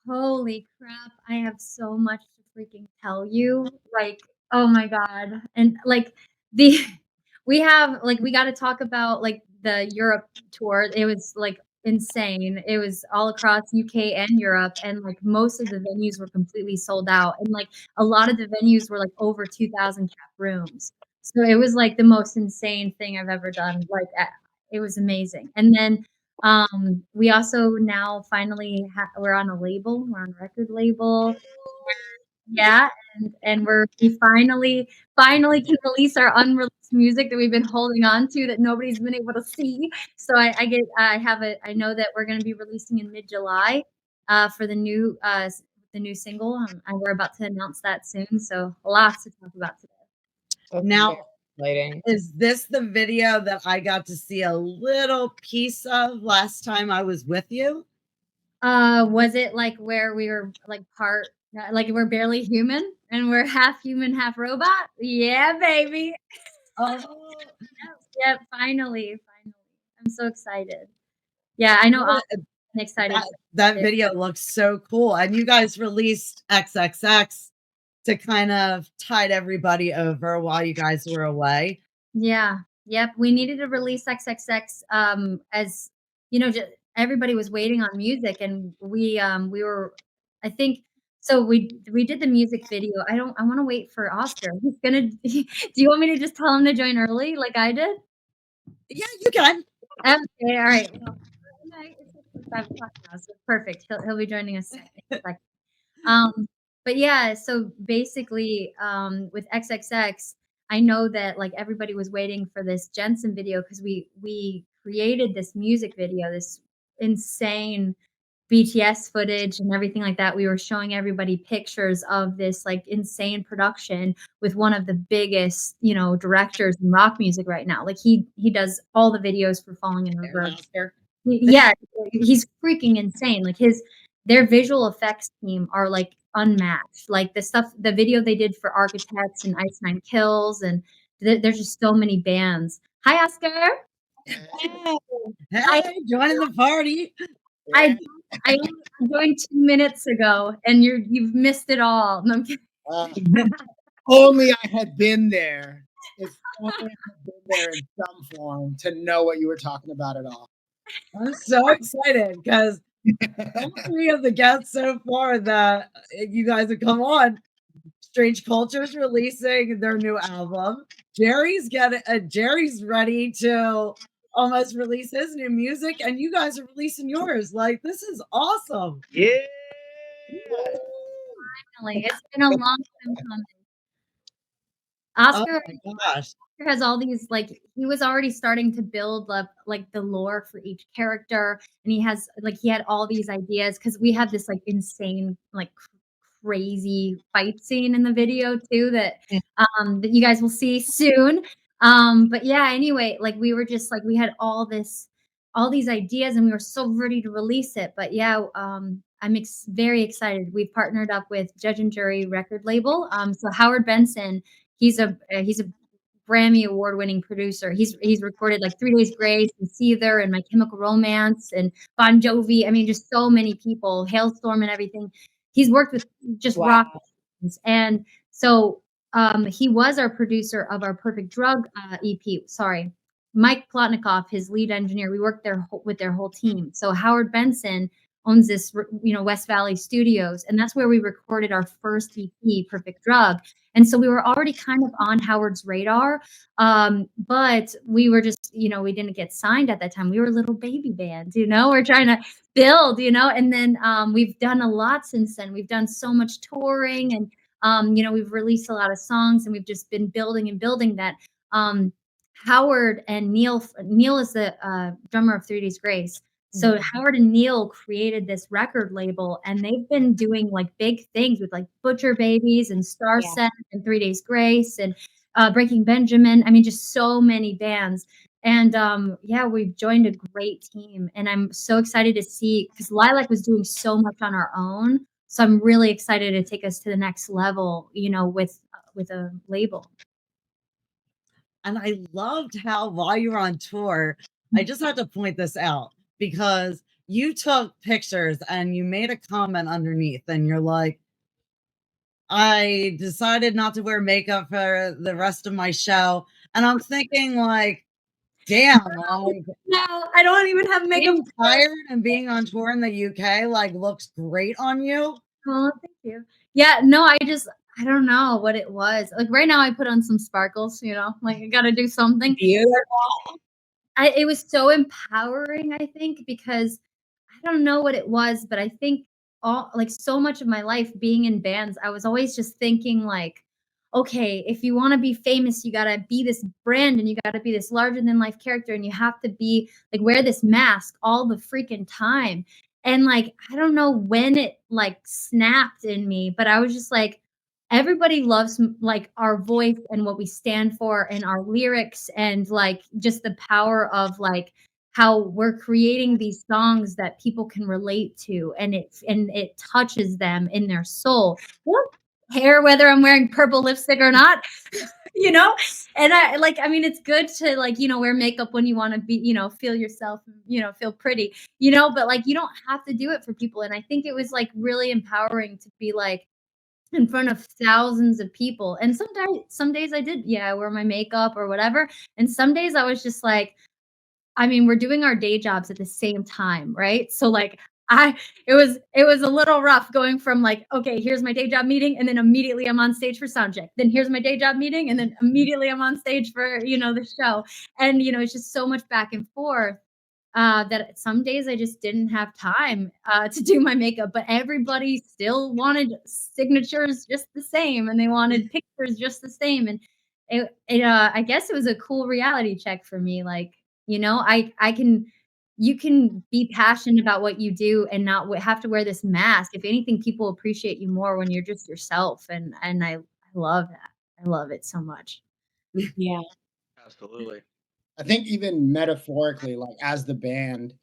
Holy crap, I have so much to freaking tell you, like, oh my god, and, like, the we have like, we gotta talk about, like, the Europe tour. It was, like, insane. It was all across UK and Europe, and, like, most of the venues were completely sold out, and, like, a lot of the venues were, like, over 2,000 cap rooms. So it was, like, the most insane thing I've ever done, like, it was amazing, and then we also now finally we're on a label. We're on a record label. Yeah, and we finally can release our unreleased music that we've been holding on to that nobody's been able to see. So I know that we're gonna be releasing in mid-July for the new single. And we're about to announce that soon. So lots to talk about today. That's Now, exciting. is this the video that I got to see a little piece of last time I was with you? Was it like where we were like like we're barely human and we're half human, half robot? Yeah, baby. Oh, Yep, finally. I'm so excited. Yeah, I know I'm excited. that video looks so cool. And you guys released XXX to kind of tide everybody over while you guys were away. Yeah. Yep. We needed to release XXX as you know, everybody was waiting on music and we were I think so we did the music video. I want to wait for Oscar. He's gonna do you want me to just tell him to join early like I did? Yeah, you can. Okay, all right. Well, it's 5 o'clock now, so perfect. He'll be joining us in a second. But yeah, so basically, with XXX, I know that like everybody was waiting for this Jensen video because we created this music video, this insane BTS footage and everything like that. We were showing everybody pictures of this like insane production with one of the biggest, you know, directors in rock music right now. Like he does all the videos for Falling in Reverse. Yeah, he's freaking insane. Like their visual effects team are like unmatched. Like the video they did for Architects and Ice Nine Kills, and there's just so many bands. Hi, Oscar. Hey, joining the party. I I joined 2 minutes ago, and you've missed it all. No, I'm kidding. Only I had been there. If only I had been there in some form to know what you were talking about at all. I'm so excited because all three of the guests so far that you guys have come on, Strange Culture is releasing their new album. Jerry's ready to almost release his new music, and you guys are releasing yours. Like, this is awesome. Yeah. Finally, it's been a long time coming. Oh Oscar my gosh. has all these like he was already starting to build up like the lore for each character, and he had all these ideas because we have this like insane like crazy fight scene in the video too that you guys will see soon. But yeah, anyway, like we were just like we had all these ideas and we were so ready to release it. But yeah, I'm very excited. We've partnered up with Judge and Jury record label. So Howard Benson, he's a Grammy award-winning producer. He's recorded like 3 Days Grace and Seether and My Chemical Romance and Bon Jovi. I mean, just so many people, Hailstorm and everything. He's worked with just rock bands. And so he was our producer of our Perfect Drug EP. Sorry, Mike Plotnikoff, his lead engineer. We worked there with their whole team. So Howard Benson owns this, you know, West Valley Studios, and that's where we recorded our first EP, Perfect Drug. And so we were already kind of on Howard's radar, but we were just, you know, we didn't get signed at that time. We were a little baby band, you know, we're trying to build, you know, and then we've done a lot since then. We've done so much touring and, you know, we've released a lot of songs and we've just been building and building that. Howard and Neil is the drummer of 3 Days Grace. So Howard and Neil created this record label, and they've been doing like big things with like Butcher Babies and Star Set and 3 Days Grace and Breaking Benjamin. I mean, just so many bands. And yeah, we've joined a great team, and I'm so excited to see because Lilac was doing so much on our own. So I'm really excited to take us to the next level, you know, with a label. And I loved how while you were on tour, I just had to point this out because you took pictures and you made a comment underneath, and you're like, I decided not to wear makeup for the rest of my show. And I'm thinking, like, damn, like, No, I don't even have makeup. being tired and being on tour in the UK, like, looks great on you. Oh, thank you. Yeah, no, I don't know what it was. Like right now I put on some sparkles, like I gotta do something. Beautiful. It was so empowering, I think, because I don't know what it was, but I think all like so much of my life being in bands, I was always just thinking like, okay, if you want to be famous, you got to be this brand and you got to be this larger than life character and you have to be like wear this mask all the freaking time. And like I don't know when it like snapped in me, but I was just like everybody loves like our voice and what we stand for and our lyrics and like just the power of like how we're creating these songs that people can relate to and it touches them in their soul. I don't care whether I'm wearing purple lipstick or not, you know? And I mean it's good to like, wear makeup when you want to be, feel yourself, feel pretty, but like you don't have to do it for people. And I think it was like really empowering to be like in front of thousands of people. And sometimes some days I did, yeah, wear my makeup or whatever. And some days I was just like, I mean, we're doing our day jobs at the same time, right? So like I it was a little rough going from like, okay, here's my day job meeting, and then immediately I'm on stage for sound check. Then here's my day job meeting, and then immediately I'm on stage for, the show. And it's just so much back and forth that some days I just didn't have time to do my makeup, but everybody still wanted signatures just the same, and they wanted pictures just the same. And I guess it was a cool reality check for me. Like, I can, you can be passionate about what you do and not have to wear this mask. If anything, people appreciate you more when you're just yourself, and I love that. I love it so much. Yeah. Absolutely. I think even metaphorically, like as the band,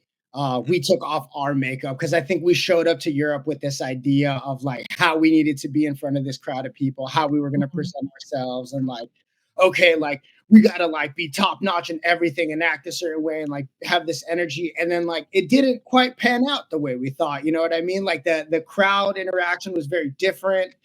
we took off our makeup because I think we showed up to Europe with this idea of like how we needed to be in front of this crowd of people, how we were going to Mhm. present ourselves, and like, okay, like we gotta like be top notch in everything and act a certain way and like have this energy. And then like it didn't quite pan out the way we thought. You know what I mean? Like the crowd interaction was very different.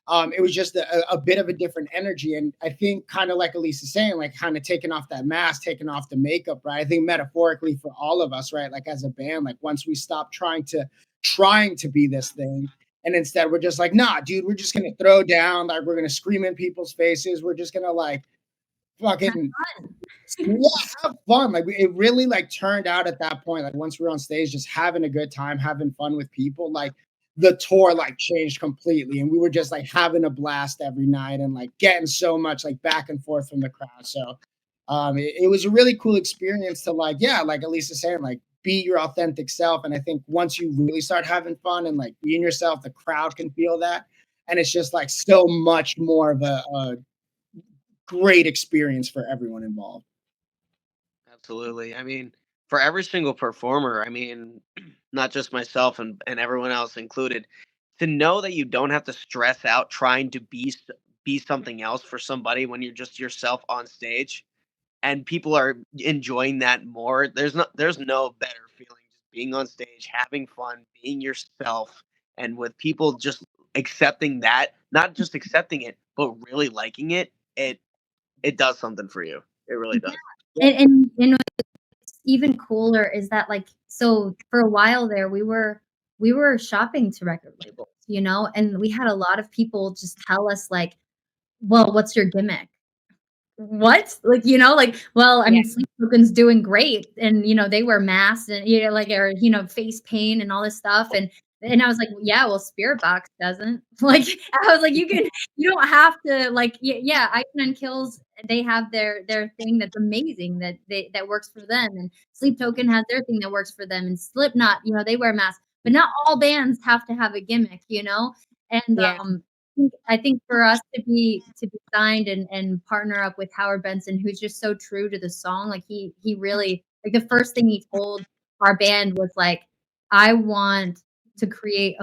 It was just a bit of a different energy. And I think kind of like Elisa's saying, like kind of taking off that mask, taking off the makeup, right? I think metaphorically for all of us, right? Like as a band, like once we stop trying to be this thing, and instead we're just like, nah, dude, we're just gonna throw down, like we're gonna scream in people's faces, we're just gonna like fucking yeah, have fun. Like it really like turned out at that point. Like once we were on stage, just having a good time, having fun with people. Like the tour like changed completely, and we were just like having a blast every night and like getting so much like back and forth from the crowd. So it was a really cool experience to like, yeah, like Elisa's saying, like be your authentic self. And I think once you really start having fun and like being yourself, the crowd can feel that, and it's just like so much more of a great experience for everyone involved. Absolutely. I mean, for every single performer, I mean, not just myself and everyone else included, to know that you don't have to stress out trying to be something else for somebody when you're just yourself on stage and people are enjoying that more. There's no better feeling just being on stage, having fun, being yourself, and with people just accepting that, not just accepting it, but really liking it. It does something for you. It really does. Yeah. And what's even cooler is that like so for a while there we were shopping to record labels, and we had a lot of people just tell us like, well, what's your gimmick? What? Like, like, well, I Yeah. mean, Sleep Token's doing great, and they wear masks and like or face paint and all this stuff, and I was like, yeah, well, Spirit Box doesn't. Like, I was like, you don't have to like, yeah, Icon and Kills, they have their thing that's amazing that works for them, and Sleep Token has their thing that works for them, and Slipknot, they wear masks, but not all bands have to have a gimmick. And Yeah. I think for us to be signed and partner up with Howard Benson, who's just so true to the song, like he really like the first thing he told our band was like, I want to create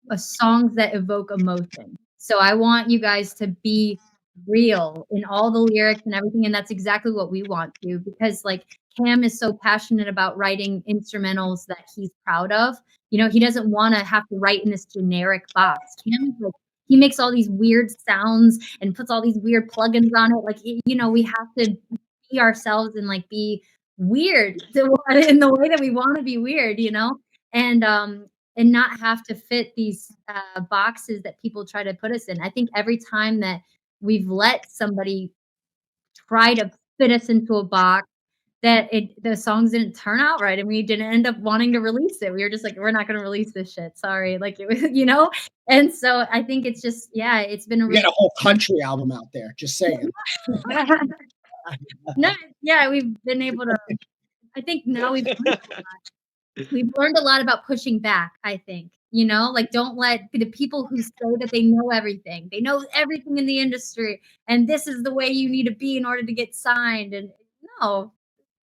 a songs that evoke emotion. So I want you guys to be real in all the lyrics and everything, and that's exactly what we want to because like Cam is so passionate about writing instrumentals that he's proud of. You know, he doesn't want to have to write in this generic box. Cam is like, he makes all these weird sounds and puts all these weird plugins on it. Like, you know, we have to be ourselves and like be weird in the way that we want to be weird, you know, and not have to fit these boxes that people try to put us in. I think every time that we've let somebody try to fit us into a box, that the songs didn't turn out right, and we didn't end up wanting to release it. We were just like, "We're not gonna release this shit, sorry." Like, it was, you know? And so I think it's just, yeah, it's been a We got really a whole country album out there, just saying. No, yeah, we've been able to, I think now we've learned a lot about pushing back, I think. You know, like, don't let the people who say that they know everything in the industry, and this is the way you need to be in order to get signed. And no,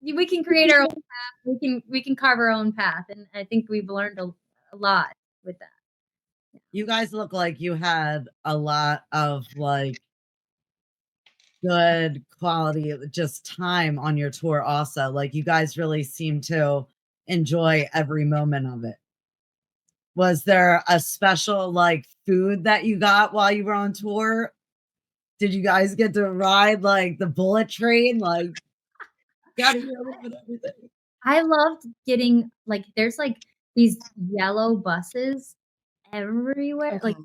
we can create our own path. We can carve our own path, and I think we've learned a lot with that. You guys look like you had a lot of like good quality of just time on your tour also. Like you guys really seem to enjoy every moment of it. Was there a special like food that you got while you were on tour? Did you guys get to ride like the bullet train? Like, gotta hear a little bit of everything. I loved getting like, there's like these yellow buses everywhere, like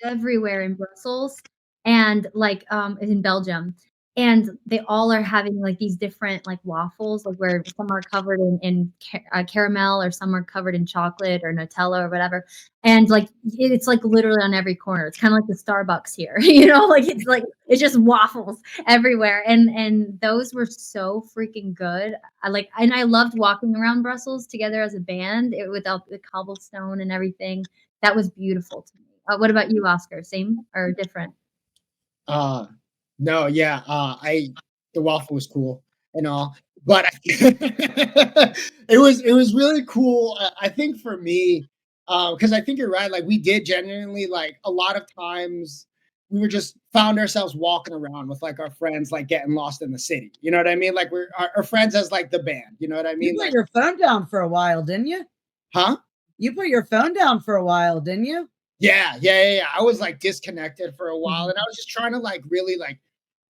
everywhere in Brussels and like in Belgium. And they all are having like these different like waffles, like where some are covered in caramel, or some are covered in chocolate or Nutella or whatever. And like it's like literally on every corner. It's kind of like the Starbucks here, you know, like it's just waffles everywhere. And those were so freaking good. And I loved walking around Brussels together as a band, without the cobblestone and everything. That was beautiful to me. What about you, Oscar? Same or different? No, yeah, the waffle was cool and all, but it was really cool. I think for me, because I think you're right. Like we did genuinely like a lot of times we were just found ourselves walking around with like our friends, like getting lost in the city. You know what I mean? Like we're our friends as like the band. You know what I You mean? put Like, your phone down for a while, didn't you? huh? You put your phone down for a while, didn't you? Yeah. I was like disconnected for a while, Mhm. and I was just trying to like really like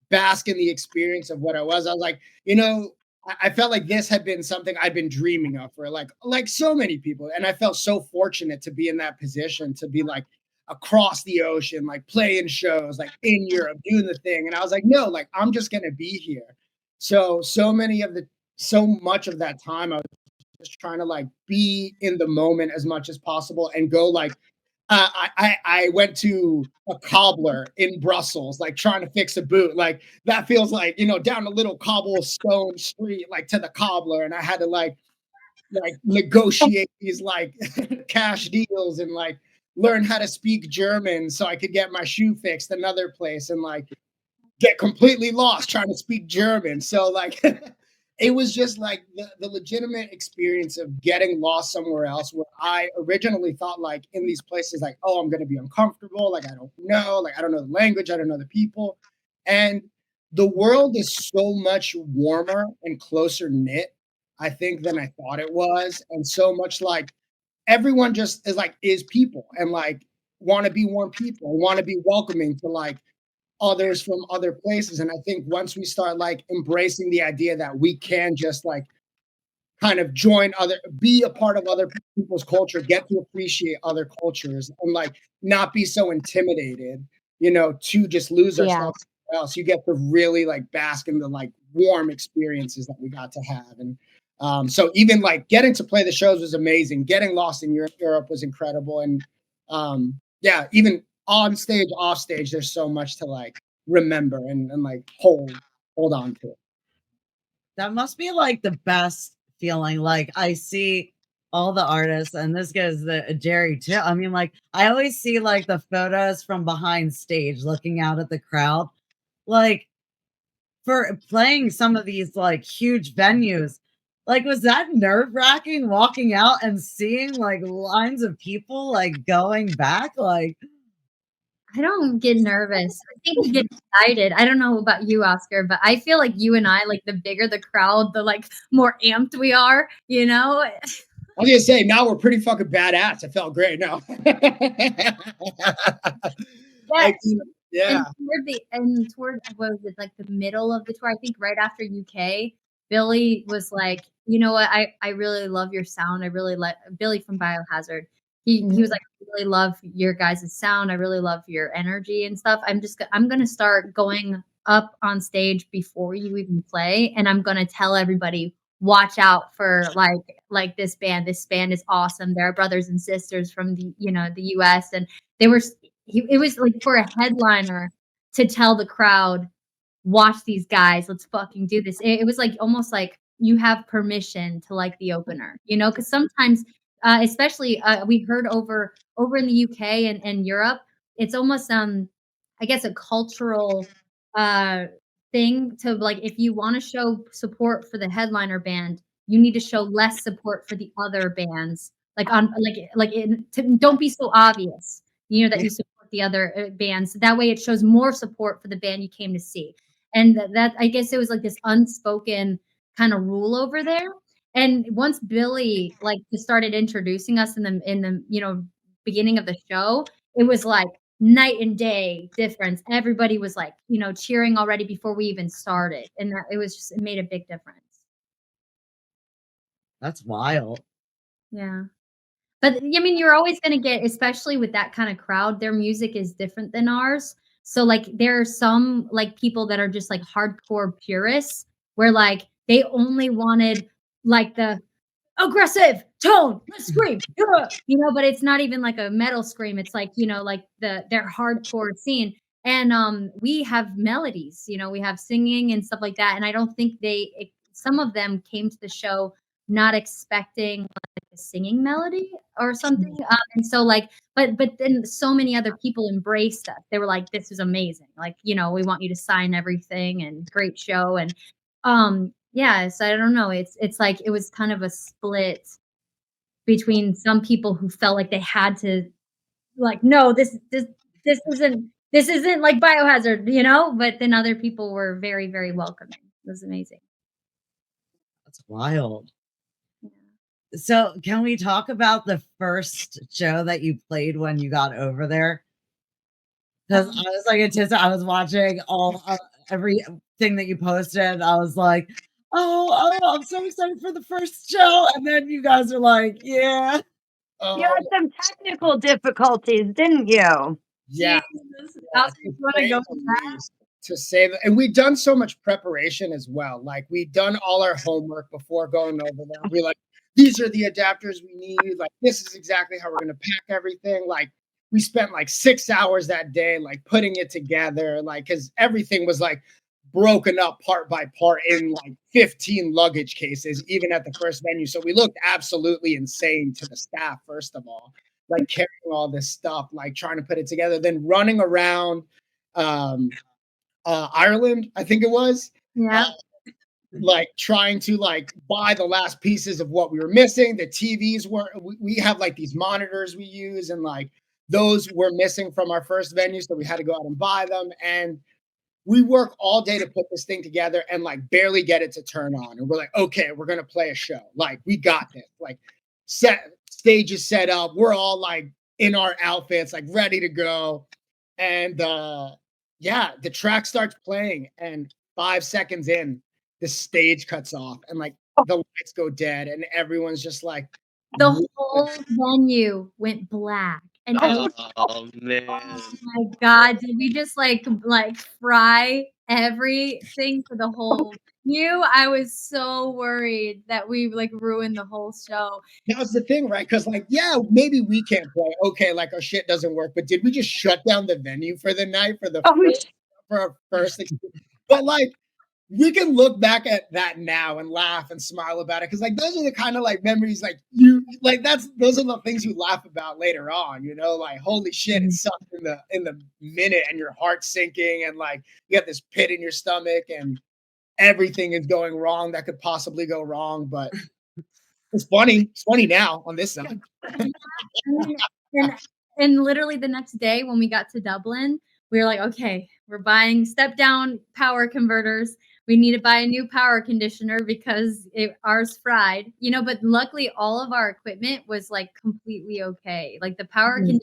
bask in the experience of what I was. I was like, I felt like this had been something I'd been dreaming of for like so many people. And I felt so fortunate to be in that position to be like across the ocean, like playing shows, like in Europe, doing the thing. And I was like, no, like I'm just gonna be here. So much of that time I was just trying to like be in the moment as much as possible and go like I went to a cobbler in Brussels, like trying to fix a boot. Like that feels like down a little cobblestone street, like to the cobbler, and I had to like negotiate these like cash deals and like learn how to speak German so I could get my shoe fixed another place and like get completely lost trying to speak German. So like it was just like the legitimate experience of getting lost somewhere else where I originally thought like in these places like, oh, I'm gonna be uncomfortable, like I don't know the language, I don't know the people. And the world is so much warmer and closer knit, I think, than I thought it was. And so much like everyone just is people and like want to be warm people, want to be welcoming to like others from other places. And I think once we start like embracing the idea that we can just like kind of be a part of other people's culture, get to appreciate other cultures, and like not be so intimidated, to just lose Yeah. ourselves else. You get to really like bask in the like warm experiences that we got to have. And so even like getting to play the shows was amazing. Getting lost in Europe was incredible. And yeah, even on stage, off stage, there's so much to like remember and like hold on to. That must be like the best feeling. Like I see all the artists, and this goes to Jerry too. I mean, like I always see like the photos from behind stage, looking out at the crowd. Like for playing some of these like huge venues, like was that nerve wracking walking out and seeing like lines of people like going back? Like I don't get nervous. I think I get excited. I don't know about you, Oscar, but I feel like you and I, like the bigger the crowd, the like more amped we are, you know? I was gonna say now we're pretty fucking badass. It felt great. No. Yeah. Like, yeah. And toward what was it, like the middle of the tour, I think right after UK, Billy was like, you know what, I really love your sound. I really like Billy from Biohazard. He was like, I really love your guys' sound. I really love your energy and stuff. I'm gonna start going up on stage before you even play, and I'm gonna tell everybody, watch out for like this band. This band is awesome. They're brothers and sisters from the US, and they were it was like for a headliner to tell the crowd, watch these guys, let's fucking do this. It was like almost like you have permission to like the opener, because sometimes, especially we heard over in the UK and Europe, it's almost I guess a cultural uh thing to like if you want to show support for the headliner band, you need to show less support for the other bands. Don't be so obvious, that you support the other bands. That way, it shows more support for the band you came to see. And that I guess it was like this unspoken kind of rule over there. And once Billy like just started introducing us in the beginning of the show, it was like night and day difference. Everybody was like, cheering already before we even started. And it made a big difference. That's wild. Yeah. But I mean, you're always going to get, especially with that kind of crowd, their music is different than ours. So like there are some like people that are just like hardcore purists where like they only wanted like the aggressive tone, let's scream, but it's not even like a metal scream. It's like, like their hardcore scene. And we have melodies, we have singing and stuff like that. And I don't think some of them came to the show not expecting like a singing melody or something. And so like, but then so many other people embraced us. They were like, this is amazing. Like, we want you to sign everything and great show. And yeah, so I don't know. It's like it was kind of a split between some people who felt like they had to like, no, this isn't like Biohazard, but then other people were very, very welcoming. It was amazing. That's wild. So can we talk about the first show that you played when you got over there? Because I was like, I was watching everything that you posted. I was like, oh, I'm so excited for the first show. And then you guys are like, yeah. You had some technical difficulties, didn't you? Yeah. Oscar, you want to go with that? To say that, and we've done so much preparation as well. Like we've done all our homework before going over there. We're like, these are the adapters we need. Like this is exactly how we're gonna pack everything. Like we spent like 6 hours that day, like putting it together, like because everything was like broken up part by part in like 15 luggage cases, even at the first venue. So we looked absolutely insane to the staff, first of all, like carrying all this stuff, like trying to put it together, then running around Ireland, I think it was. Yeah. Like trying to like buy the last pieces of what we were missing. The TVs were we have like these monitors we use, and like those were missing from our first venue, so we had to go out and buy them. And we work all day to put this thing together and like barely get it to turn on. And we're like, okay, we're gonna play a show. Like we got this. Like stage is set up. We're all like in our outfits, like ready to go. And yeah, the track starts playing, and 5 seconds in, the stage cuts off, and like the lights go dead, and everyone's just like, the whole venue went black. And oh man, oh my God, did we just like fry everything for the whole venue? I was so worried that we like ruined the whole show. that was the thing, right? Because like, yeah, maybe we can't play. Okay, like our shit doesn't work, but did we just shut down the venue for the night for our first experience? But like, we can look back at that now and laugh and smile about it, because like those are the kind of like memories like you like those are the things you laugh about later on, like holy shit, it sucked in the minute, and your heart's sinking, and like you got this pit in your stomach, and everything is going wrong that could possibly go wrong. But it's funny now on this side. And and literally the next day when we got to Dublin, we were like, okay, we're buying step down power converters. We need to buy a new power conditioner because ours fried, but luckily all of our equipment was like completely okay. Like the power conditioner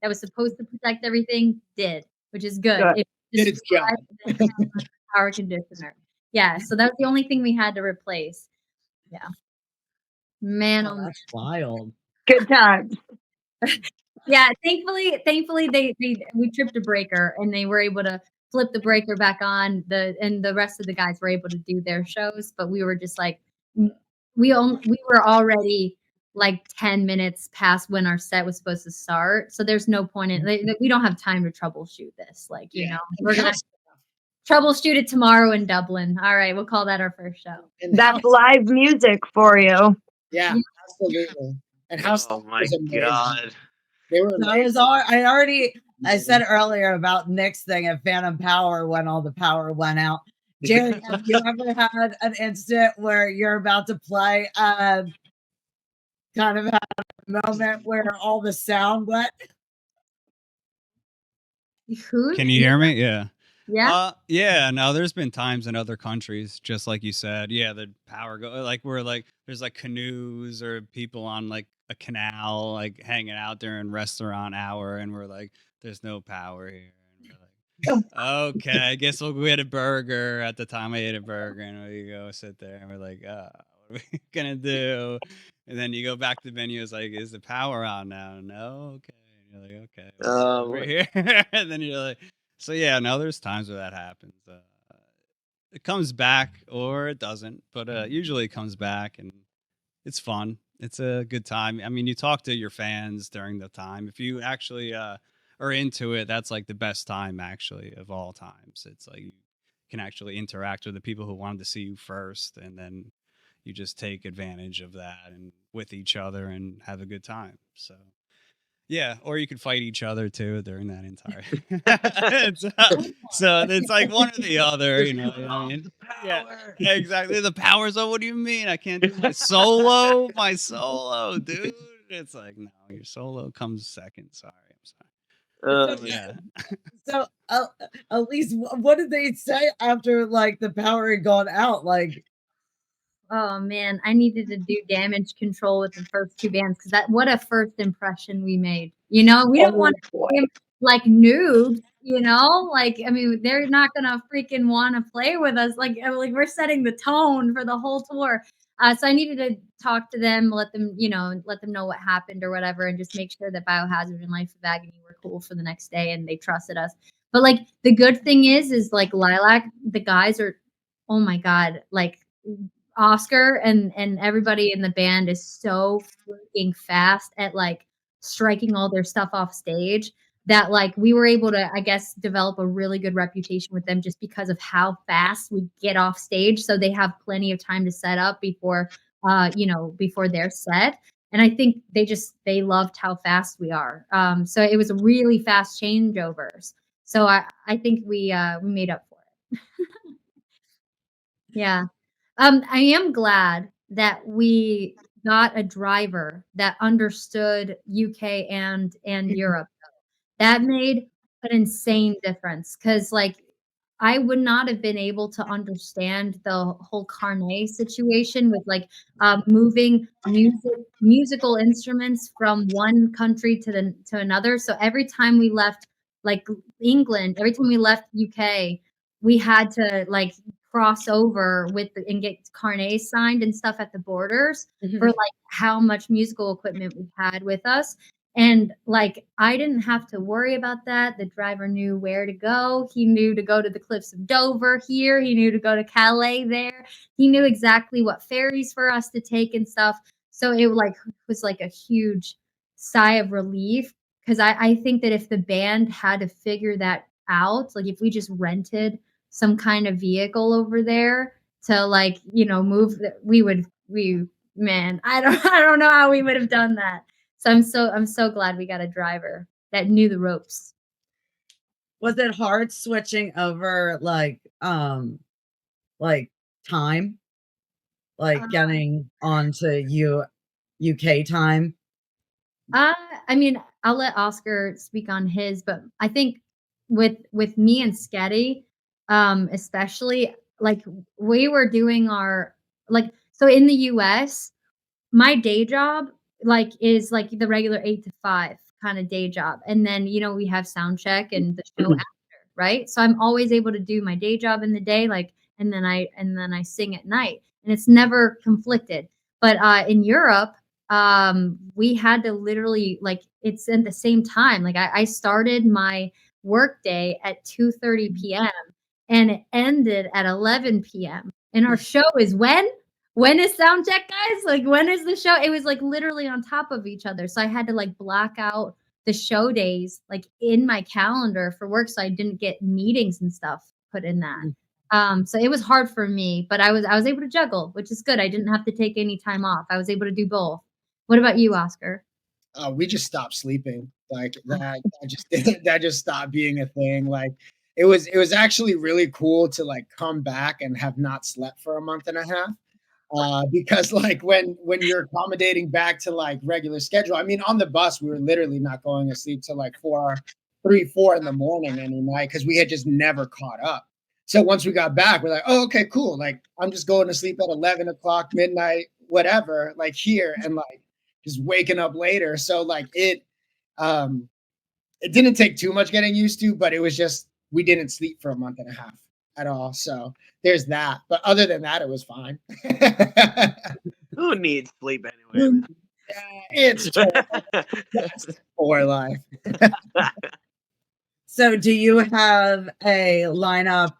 that was supposed to protect everything did, which is good. Good. It Did just its job. fried the power conditioner. Yeah, so that's the only thing we had to replace. Yeah. Man, Oh, oh man. that's wild. Good times. Yeah, thankfully we tripped a breaker and they were able to flip the breaker back on. And the rest of the guys were able to do their shows, but we were just like we were already like 10 minutes past when our set was supposed to start. So there's no point in we don't have time to troubleshoot this. Like, we're gonna troubleshoot it tomorrow in Dublin. All right, we'll call that our first show. And That's live music for you. yeah, absolutely. And House Oh my was amazing. god. They were So amazing. I said earlier about Nick's thing at Phantom Power when all the power went out. Jerry, have you ever had an incident where you're about to play kind of had a moment where all the sound went? Can you hear me? Yeah. Yeah. Yeah, no, there's been times in other countries, just like you said. Yeah, the power go like we're like there's like canoes or people on like a canal, like hanging out during restaurant hour, and we're like, there's no power here. And we're like, okay, I guess we'll go get a burger. At the time I ate a burger, and we go sit there and we're like, what are we gonna do? And then you go back to the venue, it's like, is the power on now? No, okay. And you're like, okay, well, we're here. And then you're like, so yeah, no, there's times where that happens. It comes back or it doesn't, but usually it comes back and it's fun. It's a good time. I mean, you talk to your fans during the time. If you actually are into it, that's like the best time actually of all times. It's like you can actually interact with the people who wanted to see you first, and then you just take advantage of that and with each other and have a good time. So yeah, or you could fight each other too during that entire. So it's like one or the other, you know what I mean? Yeah, exactly. The power's on. What do you mean? I can't do my solo, dude. It's like, no, your solo comes second. Sorry, I'm sorry. Yeah. So at least what did they say after like the power had gone out? Like, oh man, I needed to do damage control with the first two bands because what a first impression we made. We don't want to seem like noobs, Like, I mean, they're not gonna freaking want to play with us. Like we're setting the tone for the whole tour. So I needed to talk to them, let them know what happened or whatever, and just make sure that Biohazard and Life of Agony were cool for the next day and they trusted us. But like the good thing is like Lilac, the guys are, oh my god, like Oscar and everybody in the band is so freaking fast at like striking all their stuff off stage that like we were able to, I guess, develop a really good reputation with them just because of how fast we get off stage. So they have plenty of time to set up before before their set. And I think they loved how fast we are. So it was really fast changeovers. So I think we made up for it. Yeah. I am glad that we got a driver that understood UK and Europe. That made an insane difference because, like, I would not have been able to understand the whole carnet situation with like moving musical instruments from one country to another. So every time we left, like England, every time we left UK, we had to like cross over and get carnets signed and stuff at the borders for like how much musical equipment we had with us. And like I didn't have to worry about that. The driver knew where to go. He knew to go to the cliffs of Dover here. He knew to go to Calais there. He knew exactly what ferries for us to take and stuff. So it was like a huge sigh of relief because I think that if the band had to figure that out, like if we just rented some kind of vehicle over there to like, move, man, I don't know how we would have done that. So I'm so glad we got a driver that knew the ropes. was it hard switching over like time, like getting onto UK time? I mean, I'll let Oscar speak on his, but I think with me and Sketty, especially, like, we were doing our like, so in the US, my day job, like, is, like, the regular 8 to 5 kinda day job, and then, we have sound check and the show after, right? So I'm always able to do my day job in the day, like, and then I sing at night, and it's never conflicted. But, in Europe, we had to literally, like, it's at the same time, like, I started my workday at 2:30 PM, and it ended at 11 PM, and our show is when? When is sound check, guys? Like, when is the show? It was, like, literally on top of each other, so I had to, like, block out the show days, like, in my calendar for work, so I didn't get meetings and stuff put in that. So it was hard for me, but I was able to juggle, which is good. I didn't have to take any time off. I was able to do both. What about you, Oscar? We just stopped sleeping. Like that just that just stopped being a thing. Like it was actually really cool to like come back and have not slept for a month and a half. Because like when you're accommodating back to like regular schedule, I mean, on the bus we were literally not going to sleep till like 4 in the morning any night because we had just never caught up. So once we got back, we're like, oh, okay, cool. Like I'm just going to sleep at 11 o'clock, midnight, whatever, like here, and like just waking up later. So like um it didn't take too much getting used to, but it was just we didn't sleep for a month and a half at all. So there's that. But other than that, it was fine. Who needs sleep anyway, man? It's for life. So do you have a lineup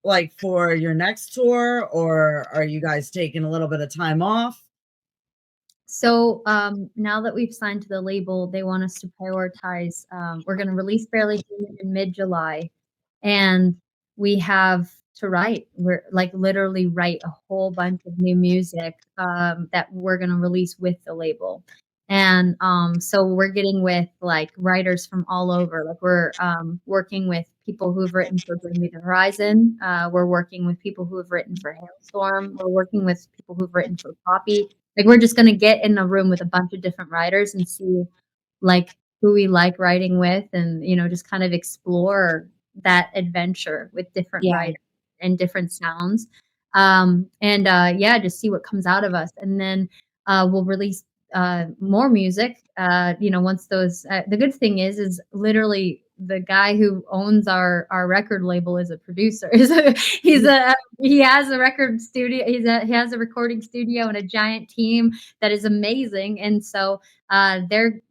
like for your next tour, or are you guys taking a little bit of time off? So, now that we've signed to the label, they want us to prioritize, we're gonna release Barely Human in mid-July, and we have to write. We're, like, literally write a whole bunch of new music, that we're gonna release with the label. And, so we're getting with, like, writers from all over. Like, we're, working with people who've written for Bring Me the Horizon, we're working with people who have written for Hailstorm, we're working with people who've written for Poppy. Like, we're just gonna get in a room with a bunch of different writers and see, like, who we like writing with and, just kind of explore that adventure with different Yeah. writers and different sounds. Yeah, just see what comes out of us. And then, we'll release, more music, once those the good thing is literally the guy who owns our record label is a producer. He has a record studio. He has a recording studio and a giant team that is amazing. And so they're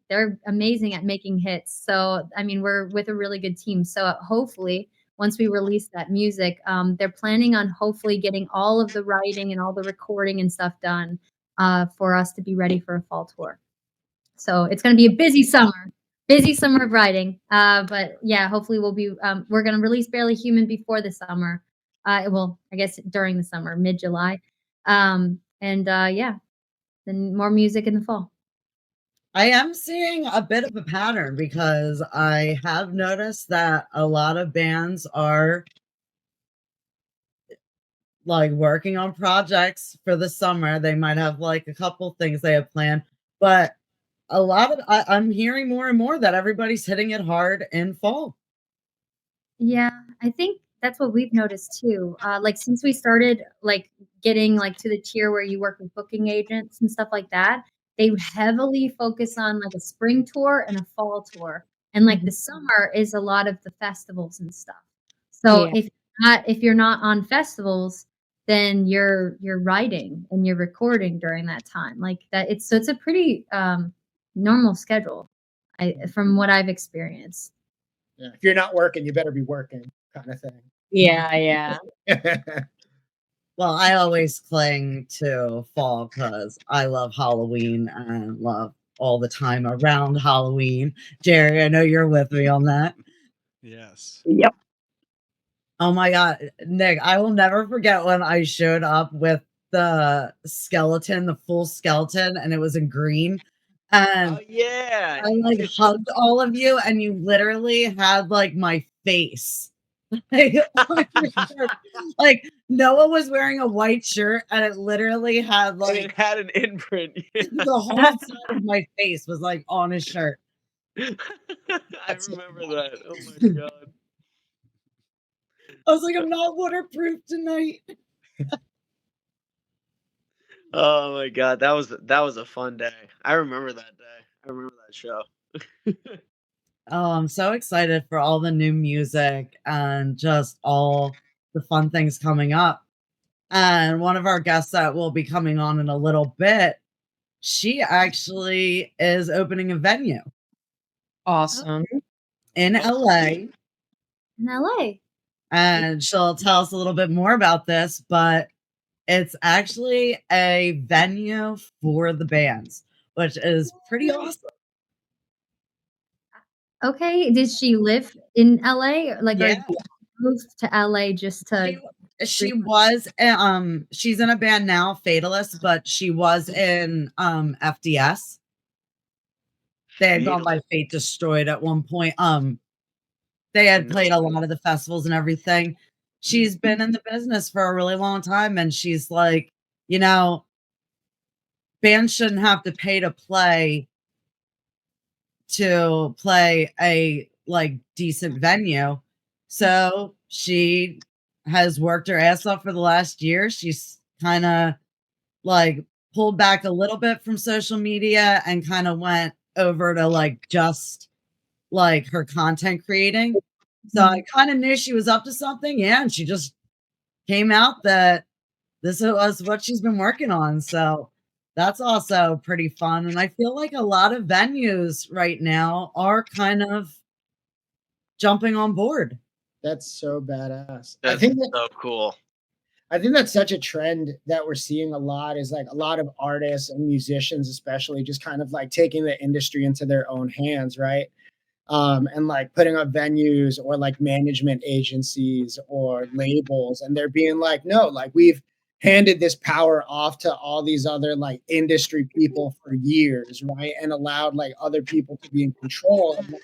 amazing at making hits. So I mean, we're with a really good team. So hopefully, once we release that music, they're planning on hopefully getting all of the writing and all the recording and stuff done for us to be ready for a fall tour. So it's going to be a busy summer of writing. But yeah, hopefully we're going to release Barely Human before the summer. Well, I guess during the summer, mid-July. Yeah, then more music in the fall. I am seeing a bit of a pattern because I have noticed that a lot of bands are like working on projects for the summer. They might have like a couple things they have planned, but I'm hearing more and more that everybody's hitting it hard in fall. Yeah, I think that's what we've noticed too. Like, since we started, like, getting, like, to the tier where you work with booking agents and stuff like that, they heavily focus on, like, a spring tour and a fall tour, and, like, the summer is a lot of the festivals and stuff. So Yeah. if you're not on festivals, then you're writing and you're recording during that time. Like, that it's a pretty, normal schedule, from what I've experienced. Yeah. If you're not working, you better be working, kind of thing. Yeah. Well, I always cling to fall because I love Halloween and love all the time around Halloween. Jerry, I know you're with me on that. Yes. Yep. Oh my God, Nick, I will never forget when I showed up with the skeleton, the full skeleton, and it was in green. And Oh yeah. I like hugged all of you, and you literally had like my face. Like, on your shirt. Like, Noah was wearing a white shirt, and it literally had And like it had an imprint. the whole side of my face was like on his shirt. I That's remember that. Oh my god. I was like, I'm not waterproof tonight. Oh my god, that was a fun day. I remember that day. I remember that show. Oh, I'm so excited for all the new music and just all the fun things coming up. And one of our guests that will be coming on in a little bit, she actually is opening a venue Awesome. in Oh, LA. In LA. And she'll tell us a little bit more about this, but it's actually a venue for the bands, which is pretty awesome. Okay. Did she live in LA? Like, or Yeah. did she move to LA just to She was she's in a band now, Fatalist, but she was in FDS. They had gone by Fatal. Fate Destroyed at one point. They had No played a way. lot of the festivals and everything. She's been in the business for a really long time, and she's like, you know, bands shouldn't have to pay to play a like decent venue. So she has worked her ass off for the last year. She's kind of like pulled back a little bit from social media and kind of went over to like just like her content creating. So I kind of knew she was up to something. Yeah. And she just came out that this was what she's been working on. So that's also pretty fun. And I feel like a lot of venues right now are kind of jumping on board. That's so badass. That's so cool. I think that's such a trend that we're seeing a lot is like a lot of artists and musicians, especially just kind of like taking the industry into their own hands, right? And like putting up venues or like management agencies or labels, and they're being like, no, like we've handed this power off to all these other like industry people for years, right? And allowed like other people to be in control. And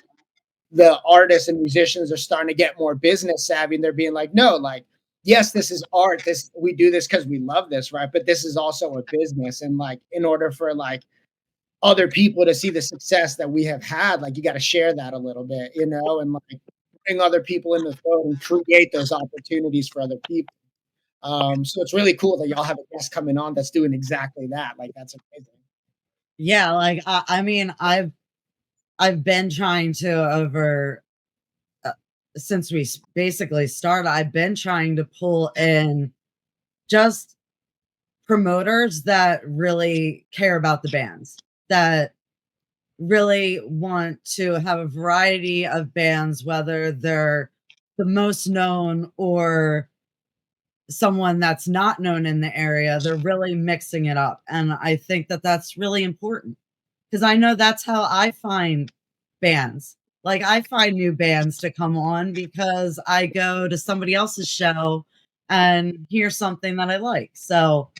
the artists and musicians are starting to get more business savvy, and they're being like, no, like, yes, this is art. This we do this because we love this, right? But this is also a business. And like in order for like other people to see the success that we have had, like you got to share that a little bit, and like bring other people in the fold and create those opportunities for other people. So it's really cool that y'all have a guest coming on that's doing exactly that. Like that's amazing. Yeah, like I mean, I've been trying to over since we basically started. I've been trying to pull in just promoters that really care about the bands, that really want to have a variety of bands, whether they're the most known or someone that's not known in the area. They're really mixing it up. And I think that that's really important because I know that's how I find bands. Like I find new bands to come on because I go to somebody else's show and hear something that I like. So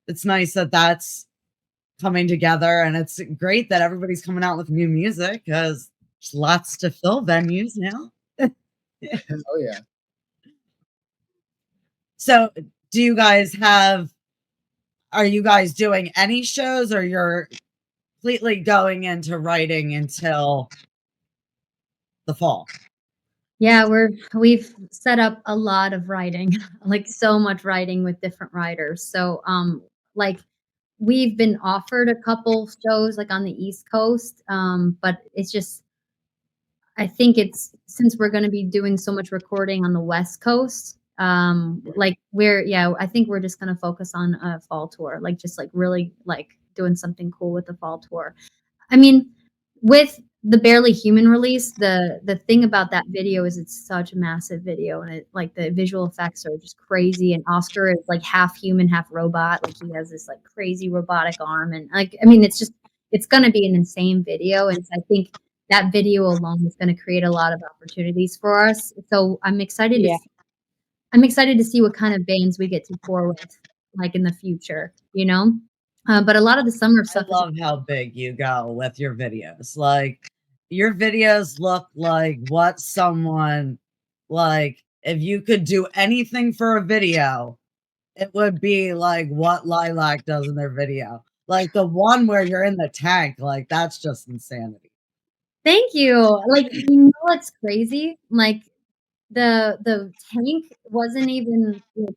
it's nice that that's coming together, and it's great that everybody's coming out with new music because there's lots to fill venues now. Oh yeah. So do you guys are you guys doing any shows, or you're completely going into writing until the fall? Yeah, we've set up a lot of writing, like so much writing with different writers. So, like we've been offered a couple shows like on the East Coast, but it's just I think it's since we're going to be doing so much recording on the West Coast, like I think we're just going to focus on a fall tour, like just like really like doing something cool with the fall tour. I mean, with the Barely Human release, the thing about that video is it's such a massive video, and it like the visual effects are just crazy. And Oscar is like half human, half robot. Like he has this like crazy robotic arm, and like I mean, it's gonna be an insane video. And so I think that video alone is gonna create a lot of opportunities for us. So Yeah. I'm excited to see what kind of bands we get to tour with, like in the future, you know. But a lot of the summer I stuff is love how big you go with your videos. Like your videos look like what someone like if you could do anything for a video, it would be like what Lilac does in their video. Like the one where you're in the tank, like that's just insanity. Thank you. Like, you know what's crazy? Like, the tank wasn't even like,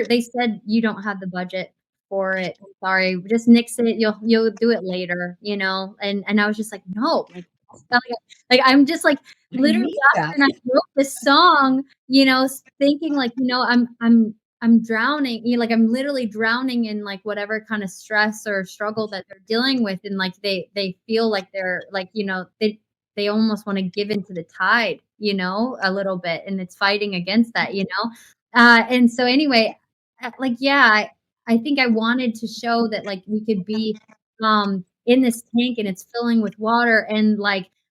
they said, "You don't have the budget for it. I'm sorry. Just nix it. You'll do it later," you know? And I was just like, "No." Like, I'm just, like, I literally need that. after and I wrote this song, you know, thinking like, you know, I'm drowning, you know, like, I'm literally drowning in, like, whatever kind of stress or struggle that they're dealing with, and, like, they feel like they're, like, you know, they almost wanna give into the tide, you know, a little bit, and it's fighting against that, you know? And so anyway, like, yeah, I think I wanted to show that, like, we could be, in this tank and it's filling with water and,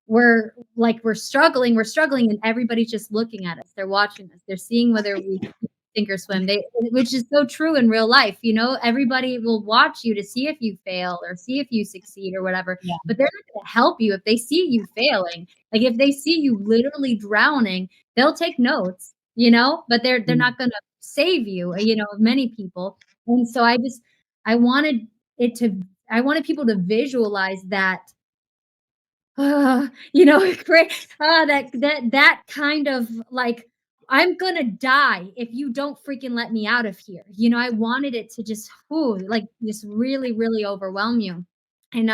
we're struggling, and everybody's just looking at us. They're watching us. They're seeing whether we sink or swim. Which is so true in real life, you know? Everybody will watch you to see if you fail or see if you succeed or whatever, Yeah. but they're not gonna help you if they see you failing. Like, if they see you literally drowning, they'll take notes, you know, but they're not gonna save you, you know, many people. And so I wanted it to I wanted people to visualize that, you know, great, that kind of like, I'm gonna die if you don't freaking let me out of here. You know, I wanted it to just, whoo, like, just really, really overwhelm you. And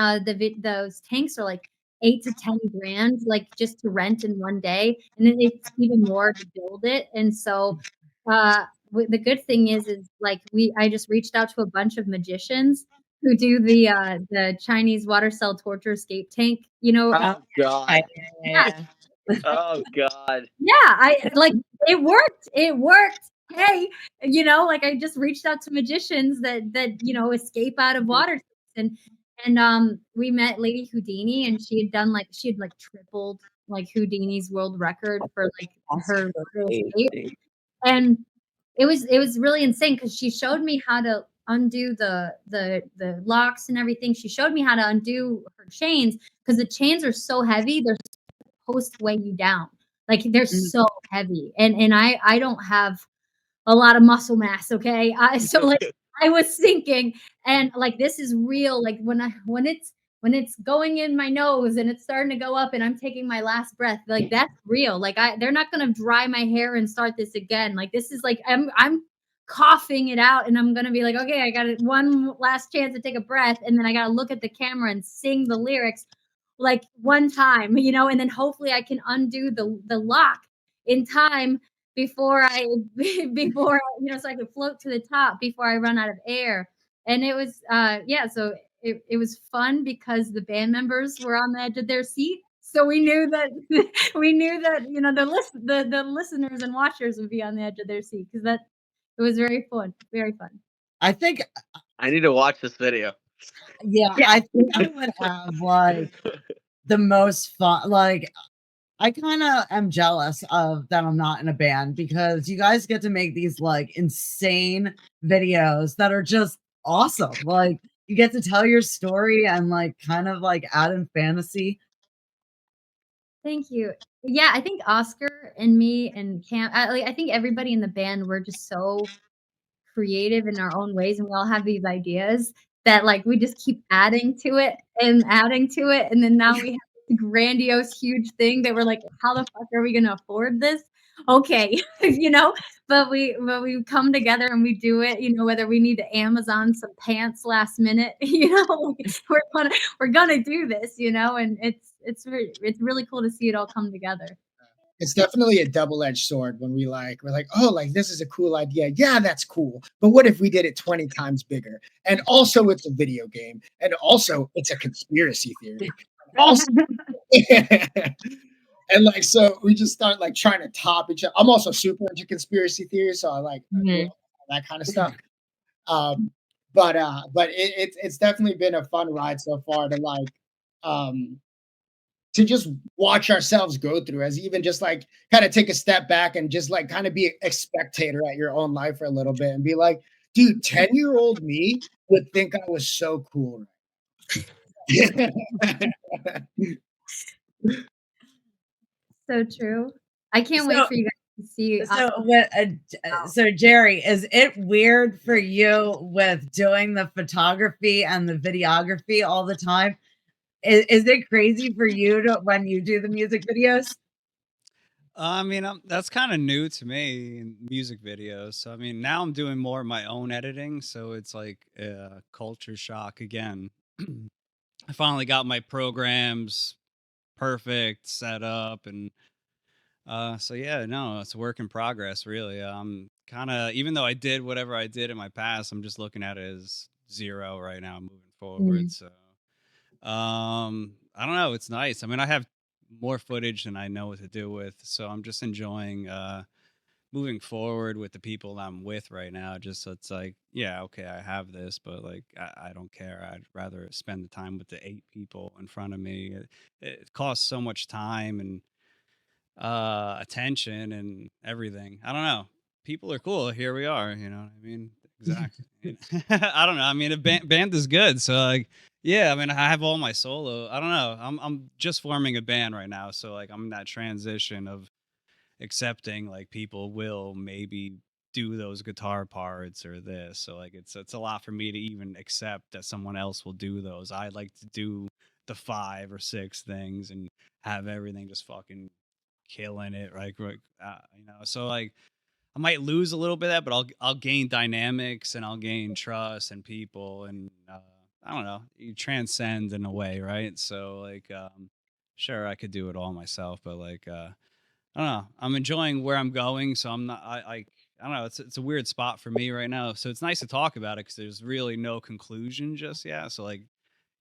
those tanks are like 8 to 10 grand, like, just to rent in one day, and then it's even more to build it. And so, the good thing is like I just reached out to a bunch of magicians who do the Chinese water cell torture escape tank, you know, Oh, Oh I God. yeah, Oh God. yeah, I like, it worked. Hey, you know, like, I just reached out to magicians that, you know, escape out of water, and we met Lady Houdini, and she had, like, tripled, like, Houdini's world record for, like, that's her water escape, crazy. and it was really insane because she showed me how to undo the locks and everything. She showed me how to undo her chains because the chains are so heavy, they're supposed to weigh you down. Like, they're Mm. so heavy, and I don't have a lot of muscle mass, okay? So, like, I was thinking, and, like, this is real, like, when it's going in my nose and it's starting to go up and I'm taking my last breath, like, that's real. Like, they're not gonna dry my hair and start this again. Like, this is like, I'm coughing it out, and I'm gonna be like, "Okay, I got it one last chance to take a breath," and then I gotta look at the camera and sing the lyrics, like, one time, you know, and then hopefully I can undo the lock in time before I before, you know, so I could float to the top before I run out of air. And it was, yeah, so it was fun because the band members were on the edge of their seat. So we knew that we knew that, you know, the listeners and watchers would be on the edge of their seat because that it was very fun, very fun. I think, I need to watch this video. yeah, Yeah. I think I would have, like, the most fun, like, I kinda am jealous of that I'm not in a band because you guys get to make these, like, insane videos that are just awesome. Like, you get to tell your story and, like, kind of, like, add in fantasy. Thank you. Yeah, I think Oscar and me and Cam, I think everybody in the band, were just so creative in our own ways, and we all have these ideas that, like, we just keep adding to it, and then now we have this grandiose, huge thing that we're like, "How the fuck are we gonna afford this?" Okay, you know? But we come together and we do it, you know, whether we need to Amazon some pants last minute, you know? Like, we're gonna do this, you know? And it's really cool to see it all come together. It's definitely a double-edged sword when we're like, oh, like this is a cool idea. Yeah, that's cool. But what if we did it 20 times bigger? And also it's a video game. And also it's a conspiracy theory. Also and like so we just start like trying to top each other. I'm also super into conspiracy theories, so I like Mhm. that kind of stuff. Um, but it's definitely been a fun ride so far um to just watch ourselves go through as even just like kind of take a step back and just like kind of be a spectator at your own life for a little bit and be like, dude, 10-year-old me would think I was so cool. So true. I can't wait So for you guys to see so Oscar what, now. so Jerry, is it weird for you with doing the photography and the videography all the time? Is it crazy for you to when you do the music videos? I mean, that's kind of new to me in music videos. So I mean, now I'm doing more of my own editing, so it's like culture shock again. I finally got my programs perfect set up, and so yeah, no, it's a work in progress, really. Kind of, even though I did whatever I did in my past, I'm just looking at it as zero right now moving forward. Mm. So I don't know, it's nice. I mean, I have more footage than I know what to do with, so I'm just enjoying moving forward with the people I'm with right now. Just so it's like, yeah, okay, I have this, but like I don't care. I'd rather spend the time with the 8 people in front of me. It costs so much time and attention and everything. I don't know. People are cool. Here we are, you know what I mean? Exactly. I don't know. I mean, a band is good. So like, yeah, I mean, I have all my solo. I don't know. I'm just forming a band right now, so like I'm in that transition of accepting like people will maybe do those guitar parts or this. So like it's a lot for me to even accept that someone else will do those. I like to do the 5 or 6 things and have everything just fucking killing it, you know. So like I might lose a little bit of that, but I'll gain dynamics and I'll gain trust and people and I don't know. You transcend in a way, right? So like sure I could do it all myself, but like I don't know. I'm enjoying where I'm going, so I'm not. I don't know. It's a weird spot for me right now. So it's nice to talk about it because there's really no conclusion just yet. So like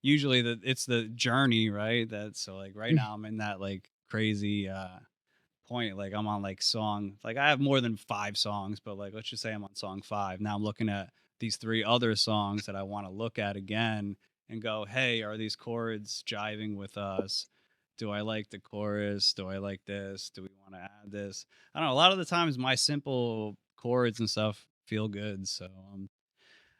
usually it's the journey, right? That so like right now I'm in that like crazy point. Like I'm on like song. Like I have more than 5 songs, but like let's just say I'm on song 5. Now I'm looking at these 3 other songs that I want to look at again and go, hey, are these chords jiving with us? Do I like the chorus? Do I like this? Do we want to add this? I don't know. A lot of the times my simple chords and stuff feel good. So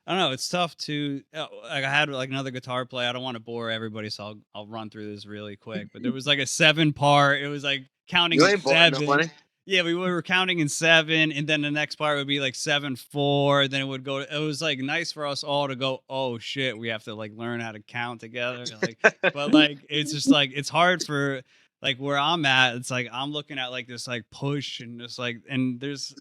I don't know. It's tough to like I had like another guitar play. I don't want to bore everybody, so I'll run through this really quick. But there was like a 7 part. It was like counting You in ain't boring 7. nobody. Yeah, we were counting in 7, and then the next part would be like 7/4. Then it would go. It was like nice for us all to go. Oh shit, we have to like learn how to count together. Like, but like it's just like it's hard for like where I'm at. It's like I'm looking at like this like push and just like and there's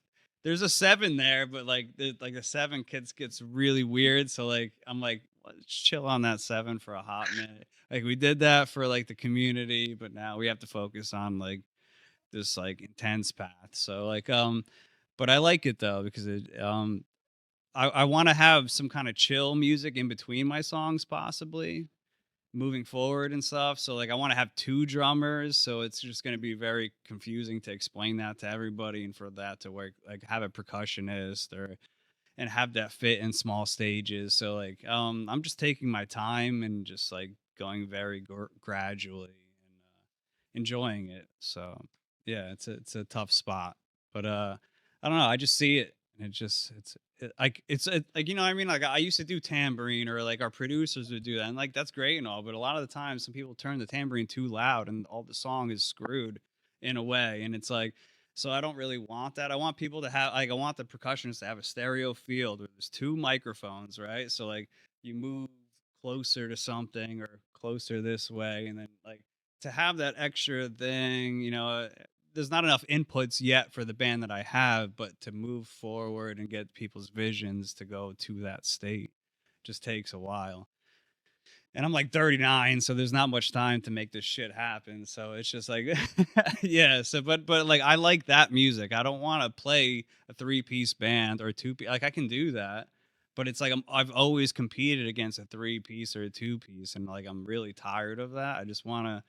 a 7 there, but like like the 7 gets really weird. So like I'm like, let's chill on that 7 for a hot minute. Like we did that for like the community, but now we have to focus on like this like intense path. So like but I like it though because it I want to have some kind of chill music in between my songs possibly moving forward and stuff. So like I want to have 2 drummers, so it's just going to be very confusing to explain that to everybody and for that to work like have a percussionist or and have that fit in small stages. So like I'm just taking my time and just like going very gradually and enjoying it. So yeah, it's a tough spot. But I don't know, I just see it and it just like like you know what I mean? Like I used to do tambourine or like our producers would do that. And like that's great and all, but a lot of the time some people turn the tambourine too loud and all the song is screwed in a way. And it's like so I don't really want that. I want people to have like I want the percussionists to have a stereo field where there's 2 microphones, right? So like you move closer to something or closer this way, and then like to have that extra thing, you know, there's not enough inputs yet for the band that I have, but to move forward and get people's visions to go to that state just takes a while and I'm like 39, so there's not much time to make this shit happen. So it's just like, yeah. So, but like, I like that music. I don't want to play a 3-piece band or a 2 piece. Like I can do that, but it's like I've always competed against a 3-piece or a 2-piece, and like I'm really tired of that. I just want to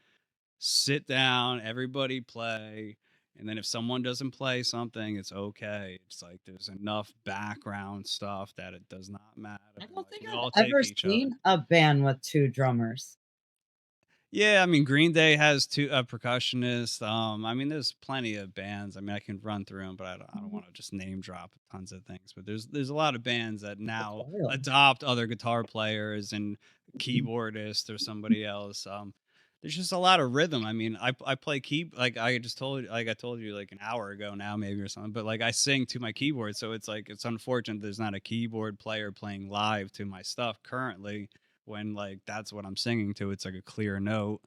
sit down, everybody play. And then if someone doesn't play something, it's okay. It's like there's enough background stuff that it does not matter. I don't Like think we all I've take ever each other. seen a band with 2 drummers. Yeah, I mean Green Day has 2 a percussionist. I mean there's plenty of bands. I mean I can run through them, but I don't Mhm. want to just name drop tons of things. But there's a lot of bands that That's now wild. adopt other guitar players and keyboardists or somebody else. There's just a lot of rhythm. I mean I play key like I just told like I told you like an hour ago now maybe or something. But like I sing to my keyboard, so it's like it's unfortunate there's not a keyboard player playing live to my stuff currently when like that's what I'm singing to. It's like a clear note.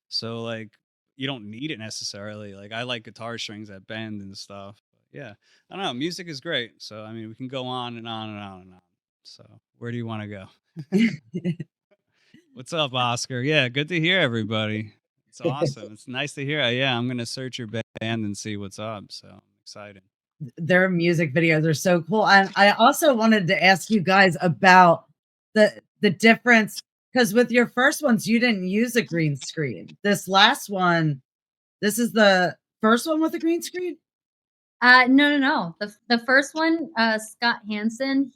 So like you don't need it necessarily. Like I like guitar strings that bend and stuff. But yeah, I don't know. Music is great. So I mean, we can go on and on and on and on. So where do you want to go? What's up, Oscar? Yeah, good to hear everybody. It's awesome. It's nice to hear. Yeah, I'm gonna search your band and see what's up. So I'm excited. Their music videos are so cool. And I also wanted to ask you guys about the difference, because with your first ones, you didn't use a green screen. This last one, this is the first one with a green screen? No. The first one, Scott Hansen,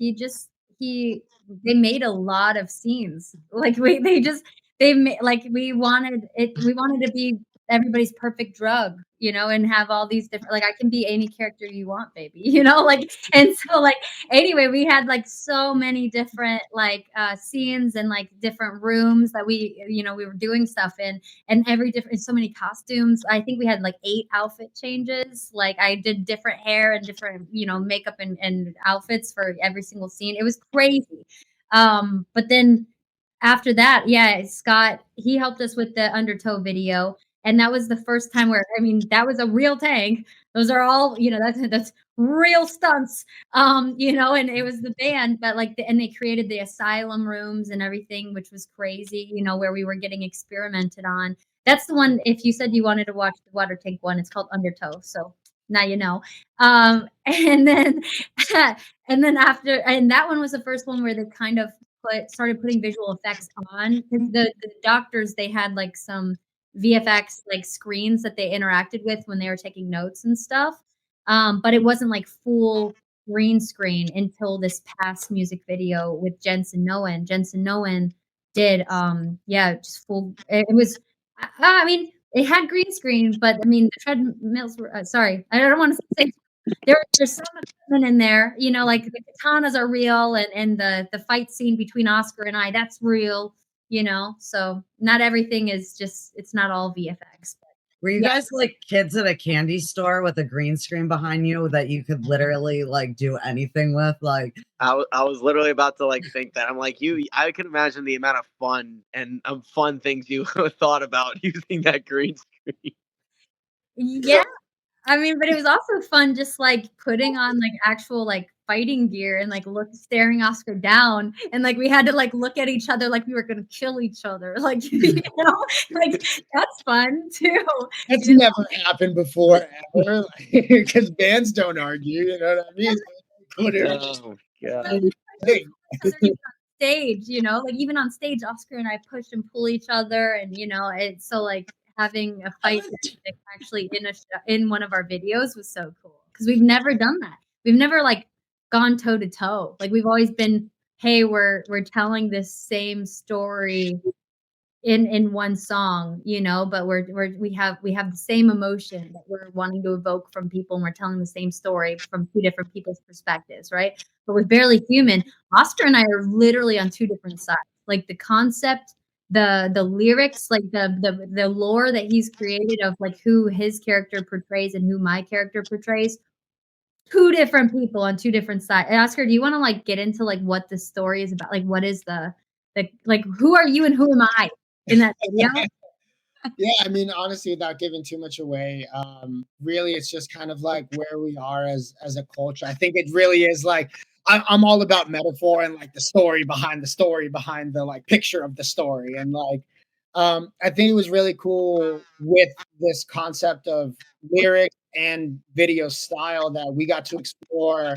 they made a lot of scenes. Like they made like we wanted to be everybody's perfect drug, and have all these different, like I can be any character you want, baby, like. And so like anyway, we had like so many different like scenes and like different rooms that we were doing stuff in, and every different, so many costumes. I think we had like 8 outfit changes. Like I did different hair and different, makeup and outfits for every single scene. It was crazy. But then after that, yeah, Scott, he helped us with the Undertow video. And that was the first time where, I mean, that was a real tank. Those are all, that's real stunts. And it was the band, but like, and they created the asylum rooms and everything, which was crazy, where we were getting experimented on. That's the one. If you said you wanted to watch the water tank one, it's called Undertow. So now you know. And then, and that one was the first one where they kind of started putting visual effects on. The doctors, they had like some VFX like screens that they interacted with when they were taking notes and stuff. But it wasn't like full green screen until this past music video with Jensen Noen. Jensen Noen did just full. It was, I mean, it had green screen, but I mean the treadmills were. Sorry, I don't want to say. There's some equipment in there, like the katanas are real, and the fight scene between Oscar and I, that's real, So not everything is just, it's not all VFX. Were you Yeah. guys like kids at a candy store with a green screen behind you that you could literally like do anything with? Like I was literally about to like think that. I'm like, I can imagine the amount of fun and fun things you thought about using that green screen. Yeah. I mean, but it was also fun just like putting on like actual like fighting gear and like staring Oscar down, and like we had to like look at each other like we were gonna kill each other. Like like that's fun too. That's You know? never happened before ever, because bands don't argue. You know what I mean? Oh god. Stage, like even on stage, Oscar and I push and pull each other, and it's so like having a fight actually in one of our videos was so cool because we've never done that. We've never like gone toe to toe. Like we've always been, hey, we're telling this same story in one song, but we have the same emotion that we're wanting to evoke from people, and we're telling the same story from 2 different people's perspectives, right? But with Barely Human, Oscar and I are literally on 2 different sides. Like the concept, the lyrics, like the lore that he's created of like who his character portrays and who my character portrays, 2 different people on 2 different sides. Oscar, do you want to like get into like what the story is about? Like what is the like who are you and who am I in that video? Yeah, I mean, honestly, without giving too much away, really, it's just kind of like where we are as a culture. I think it really is like I'm all about metaphor and like the story behind the like picture of the story, and like I think it was really cool with this concept of lyrics and video style that we got to explore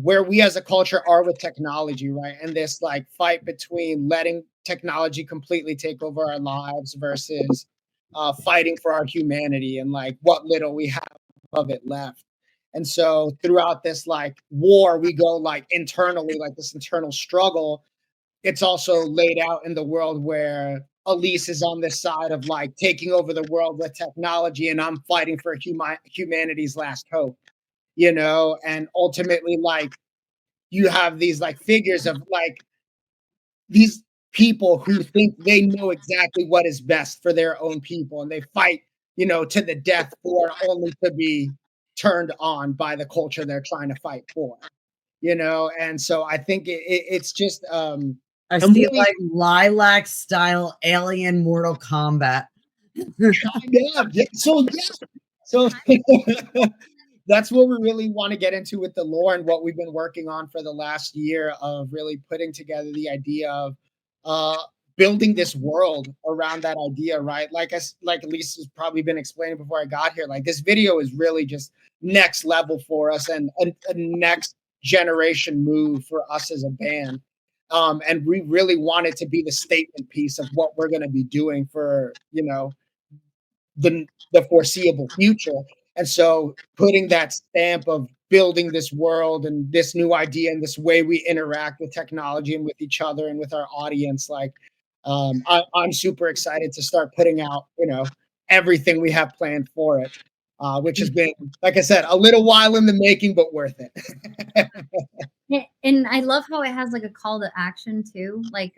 where we as a culture are with technology, right? And this like fight between letting technology completely take over our lives versus fighting for our humanity and like what little we have of it left. And so throughout this like war, we go like internally, like this internal struggle. It's also laid out in the world where Elise is on this side of like taking over the world with technology, and I'm fighting for humanity's last hope, and ultimately like you have these like figures of like these people who think they know exactly what is best for their own people, and they fight to the death for only to be turned on by the culture they're trying to fight for. And so I think it's just I And see really, like lilac style alien Mortal Kombat. So that's what we really want to get into with the lore and what we've been working on for the last year of really putting together the idea of uh building this world around that idea, right? Like Lisa's probably been explaining before I got here, like this video is really just next level for us and a next generation move for us as a band. And we really want it to be the statement piece of what we're going to be doing for, the foreseeable future. And so putting that stamp of building this world and this new idea and this way we interact with technology and with each other and with our audience, like I'm super excited to start putting out, everything we have planned for it, which has been, like I said, a little while in the making, but worth it. And I love how it has like a call to action too. Like,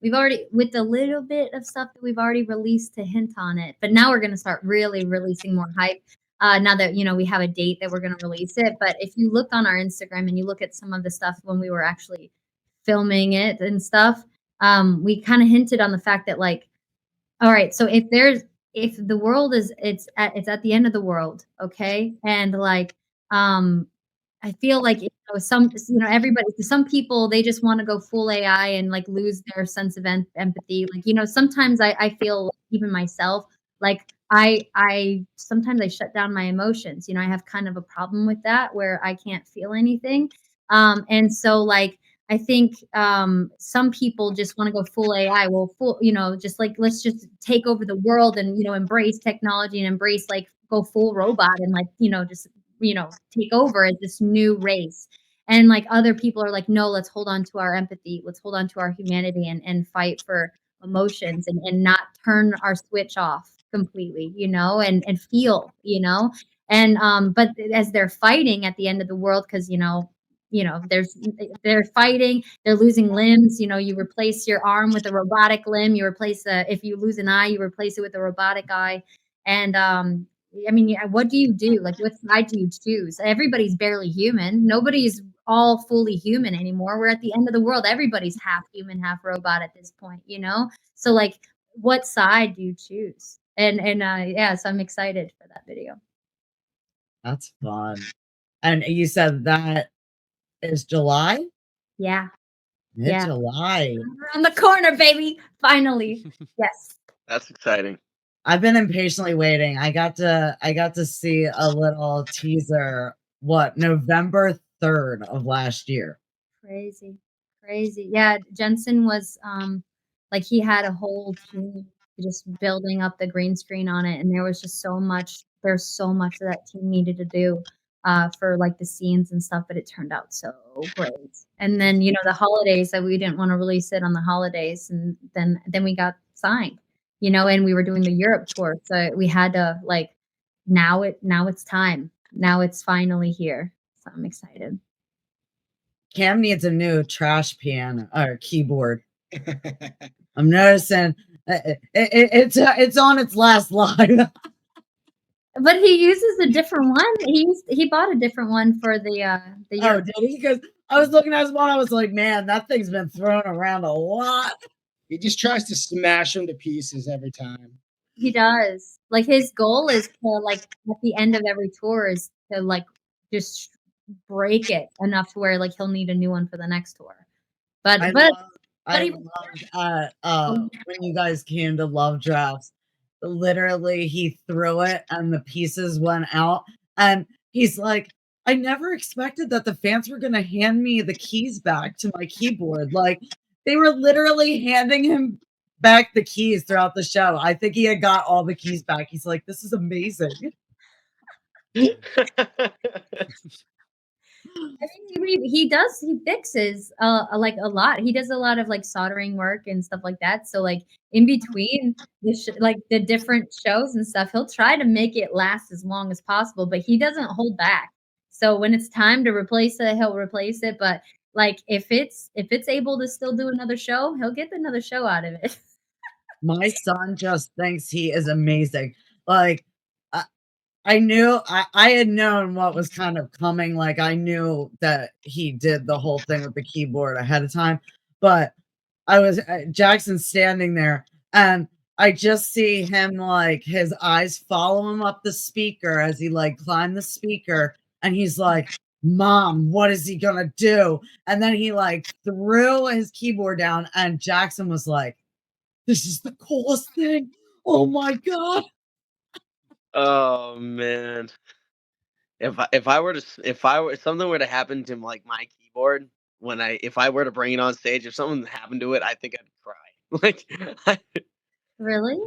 we've already with a little bit of stuff that we've already released to hint on it, but now we're gonna start really releasing more hype. Now that we have a date that we're gonna release it. But if you look on our Instagram and you look at some of the stuff when we were actually filming it and stuff, we kind of hinted on the fact that like, all right, so if the world is it's at the end of the world, okay, and like I feel like, everybody some people, they just wanna go full AI and, like, lose their sense of empathy. Like, sometimes I feel even myself, like, I sometimes I shut down my emotions, I have kind of a problem with that where I can't feel anything. And so, like, I think, some people just wanna go full AI, well, just, like, let's just take over the world and, embrace technology and embrace, like, go full robot and, like, just take over as this new race. And like other people are like, no, let's hold on to our empathy. Let's hold on to our humanity and fight for emotions and not turn our switch off completely, and feel, And but as they're fighting at the end of the world, because they're fighting, they're losing limbs, you replace your arm with a robotic limb, if you lose an eye, you replace it with a robotic eye. And I mean, yeah, what do you do? Like, what side do you choose? Everybody's barely human. Nobody's all fully human anymore. We're at the end of the world. Everybody's half human, half robot at this point. So, like, what side do you choose? And yeah, so I'm excited for that video. That's fun. And you said that is July? Yeah, yeah. Mid-July. Around the corner, baby. Finally. Yes. That's exciting. I've been impatiently waiting. I got to see a little teaser, November 3rd of last year. Crazy. Crazy. Yeah, Jensen was, like, he had a whole team just building up the green screen on it, and there's so much that team needed to do, for, like, the scenes and stuff, but it turned out so great. And then, the holidays that we didn't wanna release it on the holidays, and then we got signed, and we were doing the Europe tour, so we had to, like, now it's time. Now it's finally here, so I'm excited. Cam needs a new trash piano or keyboard. I'm noticing it's on its last line. But he uses a different one. He bought a different one for the Oh, Europe. did he? Because I was looking at his one, I was like, man, that thing's been thrown around a lot. He just tries to smash them to pieces every time. He does. Like his goal is to like at the end of every tour is to like just break it enough to where like he'll need a new one for the next tour. But I but love but I even loved when you guys came to Love Drafts. Literally, he threw it and the pieces went out. And he's like, I never expected that the fans were gonna hand me the keys back to my keyboard. Like they were literally handing him back the keys throughout the show. I think he had got all the keys back. He's like, this is amazing. I mean, he fixes like a lot. He does a lot of like soldering work and stuff like that. So like in between like the different shows and stuff, he'll try to make it last as long as possible, but he doesn't hold back. So when it's time to replace it, he'll replace it. But like if it's able to still do another show, he'll get another show out of it. My son just thinks he is amazing. Like I had known what was kind of coming. Like I knew that he did the whole thing with the keyboard ahead of time, but Jackson's standing there, and I just see him like his eyes follow him up the speaker as he like climbed the speaker, and he's like, "Mom, what is he gonna do?" And then he like threw his keyboard down, and Jackson was like, "This is the coolest thing! Oh my god!" Oh man. If something were to happen to like my keyboard if I were to bring it on stage, if something happened to it, I think I'd cry. Like I, Really?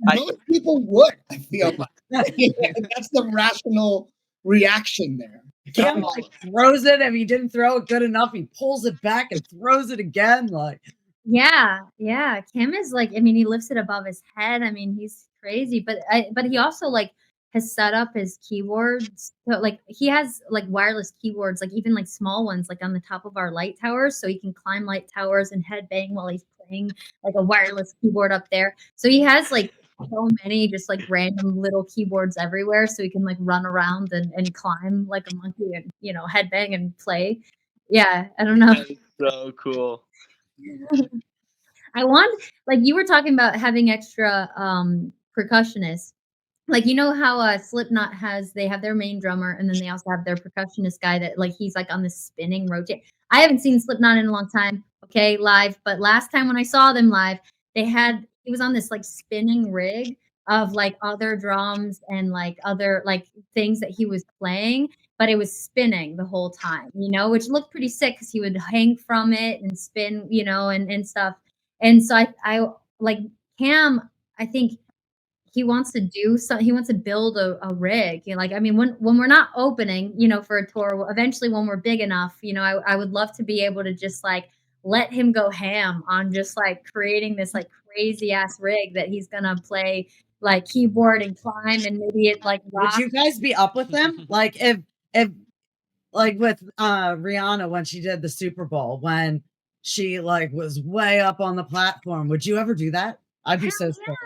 I Most people would, I feel like. That's the rational reaction there. Cam like throws it. If he didn't throw it good enough, he pulls it back and throws it again. Like, Yeah, yeah. Cam is like, I mean, he lifts it above his head. I mean, he's crazy, but he also like has set up his keyboards. So like he has like wireless keyboards, like even like small ones, like on the top of our light towers, so he can climb light towers and headbang while he's playing like a wireless keyboard up there. So he has like so many just like random little keyboards everywhere, so he can like run around and climb like a monkey and headbang and play. Yeah, I don't know. That's so cool. I want like you were talking about having extra percussionists. Like you know how Slipknot they have their main drummer and then they also have their percussionist guy that like he's like on this spinning rotate. I haven't seen Slipknot in a long time, okay, live, but last time when I saw them live, he was on this like spinning rig of like other drums and like other like things that he was playing, but it was spinning the whole time, which looked pretty sick because he would hang from it and spin, and stuff. And so I like Cam, I think he wants to build a rig. Like I mean, when we're not opening, for a tour, eventually when we're big enough, I would love to be able to just like let him go ham on just like creating this like crazy ass rig that he's gonna play like keyboard and climb and maybe it like would you rocks. guys be up with him? Like if like with Rihanna when she did the Super Bowl when she like was way up on the platform, would you ever do that? I'd be Hell so yeah. scared.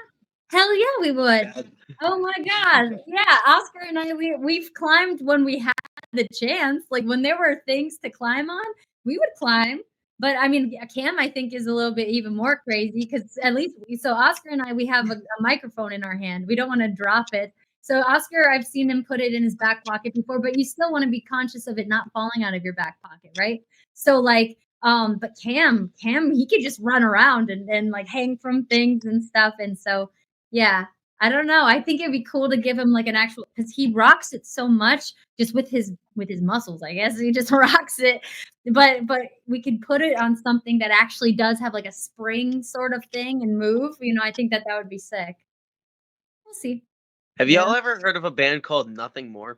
Hell yeah, we would. Yeah. Oh my god. Yeah, Oscar and I we've climbed when we had the chance. Like when there were things to climb on, we would climb. But I mean, Cam I think is a little bit even more crazy because at least so Oscar and I we have a microphone in our hand. We don't want to drop it. So Oscar, I've seen him put it in his back pocket before, but you still want to be conscious of it not falling out of your back pocket, right? So like but Cam he could just run around and like hang from things and stuff. And so yeah, I don't know. I think it'd be cool to give him like an actual because he rocks it so much just with his muscles, I guess. He just rocks it. But we could put it on something that actually does have like a spring sort of thing and move. I think that would be sick. We'll see. Have Yeah. y'all ever heard of a band called Nothing More?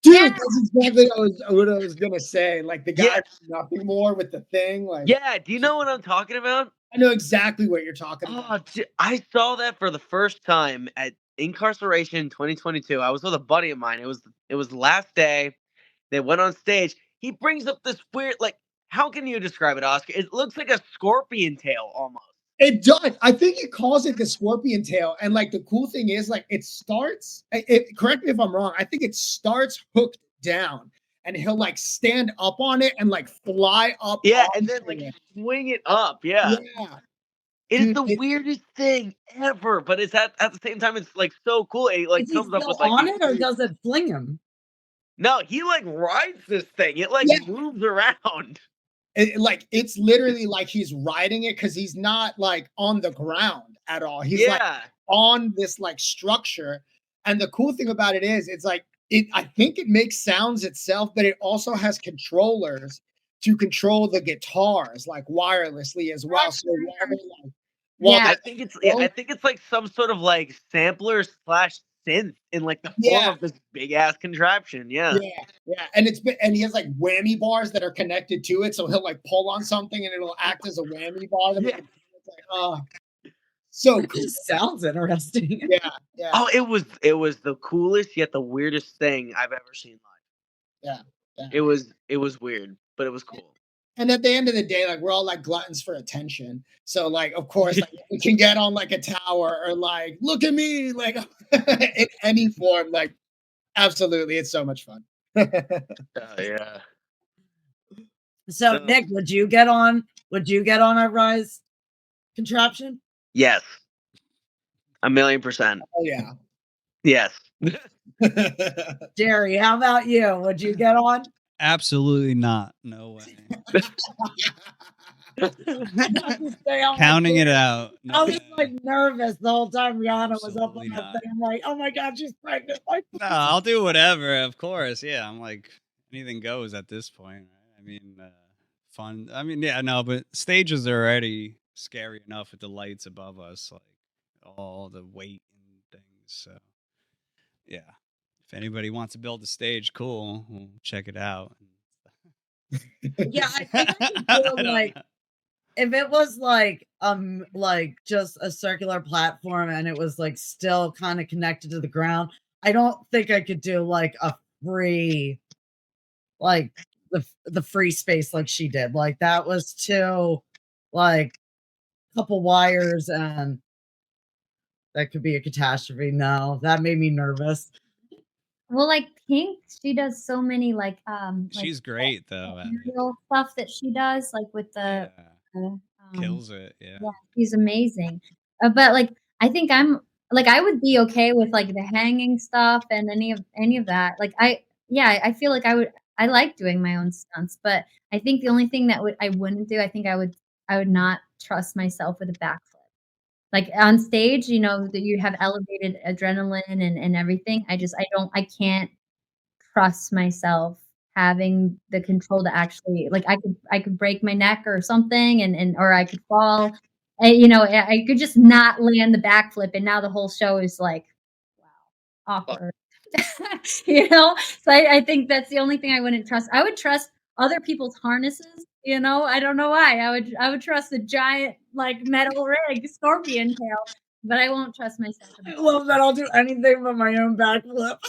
Dude, Yeah. that's exactly what I was gonna say. Like the guy Yeah. nothing more with the thing. Like Yeah, do you know what I'm talking about? I know exactly what you're talking Oh, about. I saw that for the first time at Incarceration 2022. I was with a buddy of mine. It was the last day. They went on stage. He brings up this weird, like, how can you describe it, Oscar? It looks like a scorpion tail almost. It does. I think he calls it the scorpion tail. And like the cool thing is, like, it starts. Correct me if I'm wrong. I think it starts hooked down, and he'll like stand up on it and like fly up. Yeah, and then onto like it. swing it up. Yeah. Yeah, It is dude. the weirdest thing ever, but it's at the same time, it's like so cool. It like Is he comes up still with like on these it or weird. does it fling him? No, he like rides this thing. It like Yeah. moves around. Like it's literally like he's riding it because he's not like on the ground at all. He's like Yeah. on this like structure. And the cool thing about it is it's like I think it makes sounds itself, but it also has controllers to control the guitars like wirelessly as well. So while they like while Yeah. I think it's like some sort of like sampler slash synth in like the form Yeah. of this big ass contraption. Yeah. yeah, and he has like whammy bars that are connected to it, so he'll like pull on something and it'll act as a whammy bar. Yeah. It's like, oh, so It cool. just sounds interesting. Yeah, Oh, it was the coolest yet the weirdest thing I've ever seen live. yeah. It was weird, but it was cool. And at the end of the day, like we're all like gluttons for attention. So like, of course, like we can get on like a tower or like, look at me, like in any form, like absolutely, it's so much fun. Yeah. So Nick, would you get on our Rise contraption? Yes. 1,000,000%. Oh yeah. Yes. Jerry, how about you? Would you get on? Absolutely not. No way. I have to say, I'm Counting like, it out. I No was way. like nervous the whole time Rihanna was up on Absolutely that not. thing. I'm like, oh my god, she's pregnant. Like, No, I'll do whatever. Of course, yeah. I'm like anything goes at this point. Right? I mean, fun. I mean, yeah, no, but stages are already scary enough with the lights above us, like all the weight and things. So, yeah. If anybody wants to build a stage, cool. We'll check it out. yeah, I think I could I do don't like know. if it was like just a circular platform and it was like still kind of connected to the ground. I don't think I could do like a free like the free space like she did. Like that was too like a couple wires and that could be a catastrophe. No, that made me nervous. Well, like Pink, she does so many like She's great though at it. aerial stuff that she does, like with Yeah. the Kills it. Yeah. yeah, she's amazing. But like I think I'm like I would be okay with like the hanging stuff and any of that. Like I feel like I like doing my own stunts, but I think the only thing that I wouldn't do, I would not trust myself with a backflip. Like on stage, that you have elevated adrenaline and everything. I can't trust myself having the control to actually like I could break my neck or something and or I could fall. I could just not land the backflip and now the whole show is like, wow, awkward. So I think that's the only thing I wouldn't trust. I would trust other people's harnesses. I don't know why. I would trust a giant like metal rig, scorpion tail, but I won't trust myself in I that. love that I'll do anything but my own backflip.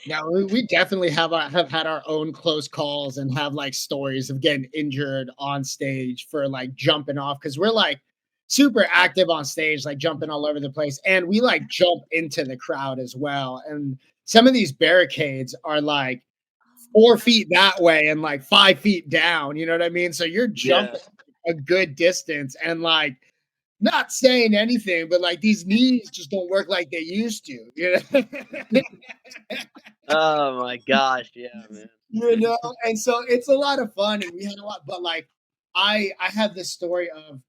Now we definitely have had our own close calls and have like stories of getting injured on stage for like jumping off because we're like super active on stage, like jumping all over the place, and we like jump into the crowd as well. And some of these barricades are like 4 feet that way and like 5 feet down. You know what I mean? So you're Yeah. jumping a good distance and like not saying anything, but like these knees just don't work like they used to. You know. Oh my gosh, yeah, man. You know, and so it's a lot of fun and we had a lot, but like I have this story of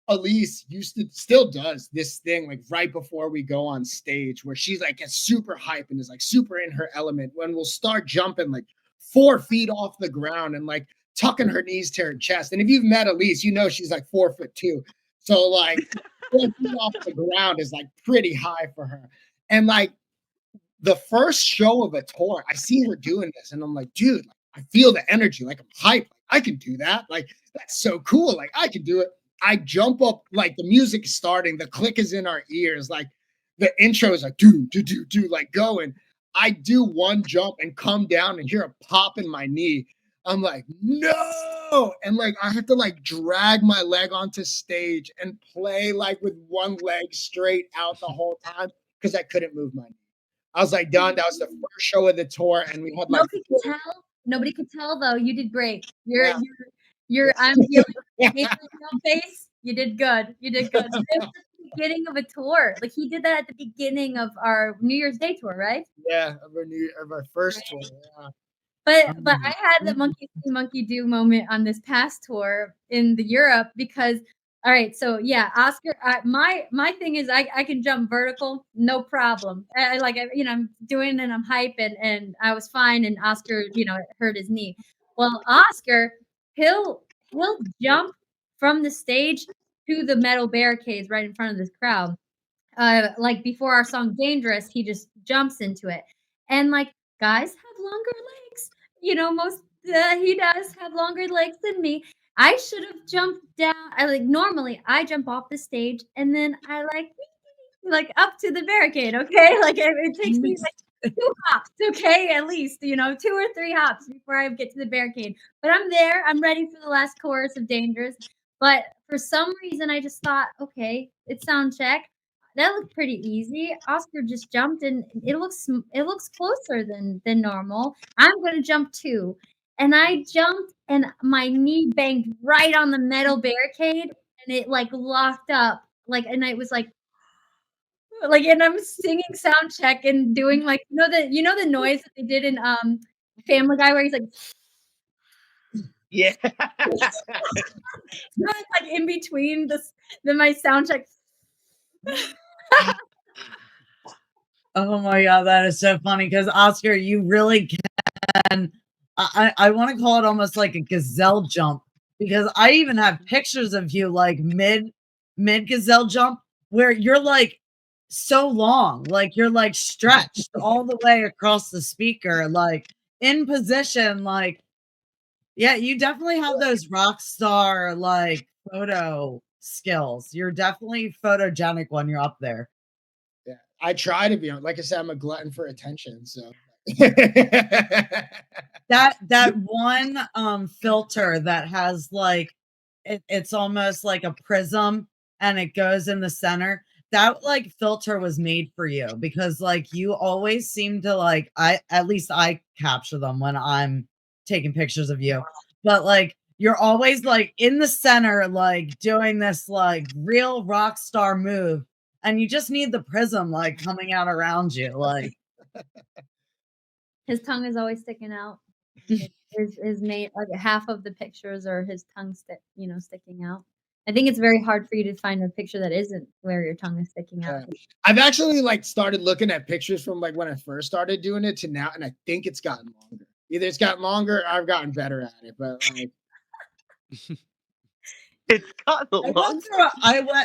Elise used to still does this thing like right before we go on stage where she's like gets super hype and is like super in her element when we'll start jumping like 4 feet off the ground and like tucking her knees to her chest. And if you've met Elise, you know she's like 4'2". So like 4 feet off the ground is like pretty high for her. And like the first show of a tour, I see her doing this, and I'm like, dude, I feel the energy. Like I'm hyped. I can do that. Like that's so cool. Like I can do it. I jump up, like the music is starting, the click is in our ears, like the intro is like do do do do, like going. I do one jump and come down and hear a pop in my knee. I'm like, no, and like I have to like drag my leg onto stage and play like with one leg straight out the whole time because I couldn't move my knee. I was like done. That was the first show of the tour, and we had like Nobody could tell. Nobody could tell though. You did great. yeah, I'm feeling your face. You did good. You did good. It was at the beginning of a tour. Like he did that at the beginning of our New Year's Day tour, right? yeah, of our first tour. Yeah. But I had the monkey see, monkey do moment on this past tour in the Europe because all right, so yeah, Oscar. My thing is I can jump vertical, no problem. I'm doing and I'm hype and I was fine. And Oscar, hurt his knee. Well, Oscar, he'll jump from the stage to the metal barricades right in front of this crowd like before our song Dangerous, he just jumps into it. And like guys have longer legs. Most he does have longer legs than me. I should have jumped down. I like normally I jump off the stage and then I like up to the barricade, okay? Like it takes me like 2 hops, okay, at least, 2 or 3 hops before I get to the barricade. But I'm there. I'm ready for the last chorus of Dangerous. But for some reason, I just thought, okay, it's sound check. That looked pretty easy. Oscar just jumped, and it looks closer than normal. I'm gonna jump too. and I jumped and my knee banged right on the metal barricade and it like locked up. Like and I was like and I'm singing sound check and doing like the noise that they did in Family Guy where he's like Yeah. like in between my sound check. Oh my god, that is so funny because Oscar, you really can. I want to call it almost like a gazelle jump because I even have pictures of you like mid gazelle jump where you're like so long, like you're like stretched all the way across the speaker, like in position, like yeah, you definitely have those rock star like photo skills. You're definitely photogenic when you're up there. Yeah, I try to be. Like I said, I'm a glutton for attention. So that one filter that has like it's almost like a prism and it goes in the center. That like filter was made for you because like you always seem to like at least I capture them when I'm taking pictures of you. But like you're always like in the center, like doing this like real rock star move. And you just need the prism like coming out around you. Like His tongue is always sticking out. His main like half of the pictures are his tongue sticking out. I think it's very hard for you to find a picture that isn't where your tongue is sticking out. I've actually like started looking at pictures from like when I first started doing it to now, and I think it's gotten longer. Either it's gotten longer or I've gotten better at it, but like It's gotten I long. went through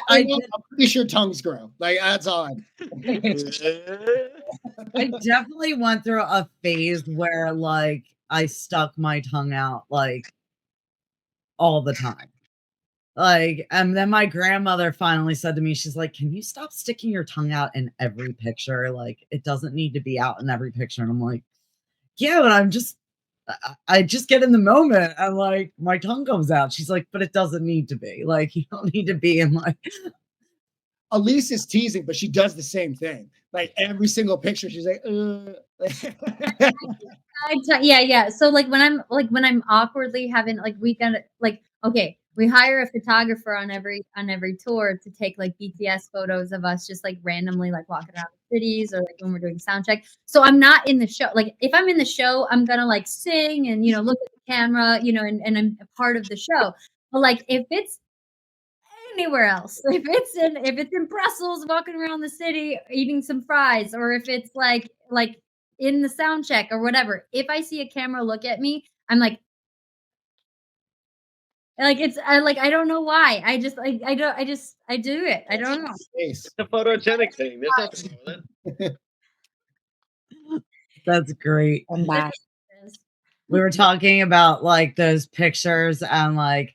I'm pretty sure tongues grow. Like that's all I definitely went through a phase where like I stuck my tongue out like all the time. Like, and then my grandmother finally said to me, she's like, "Can you stop sticking your tongue out in every picture? Like, it doesn't need to be out in every picture." And I'm like, "Yeah, but I just get in the moment and like my tongue comes out." She's like, "But it doesn't need to be. Like, you don't need to be in like." Elise is teasing, but she does the same thing. Like every single picture, she's like, Yeah. So like when I'm awkwardly having like we got like okay, we hire a photographer on every tour to take like BTS photos of us just like randomly like walking around the cities or like when we're doing sound check. So I'm not in the show. Like if I'm in the show, I'm gonna like sing and look at the camera, and I'm a part of the show. But like if it's anywhere else. If it's in Brussels, walking around the city eating some fries, or if it's like in the sound check or whatever. If I see a camera look at me, I'm like it's I don't know why. I just I don't I do it. I don't know. It's a photogenic thing. There's nothing wrong with it. That's great. Bye. We were talking about like those pictures and like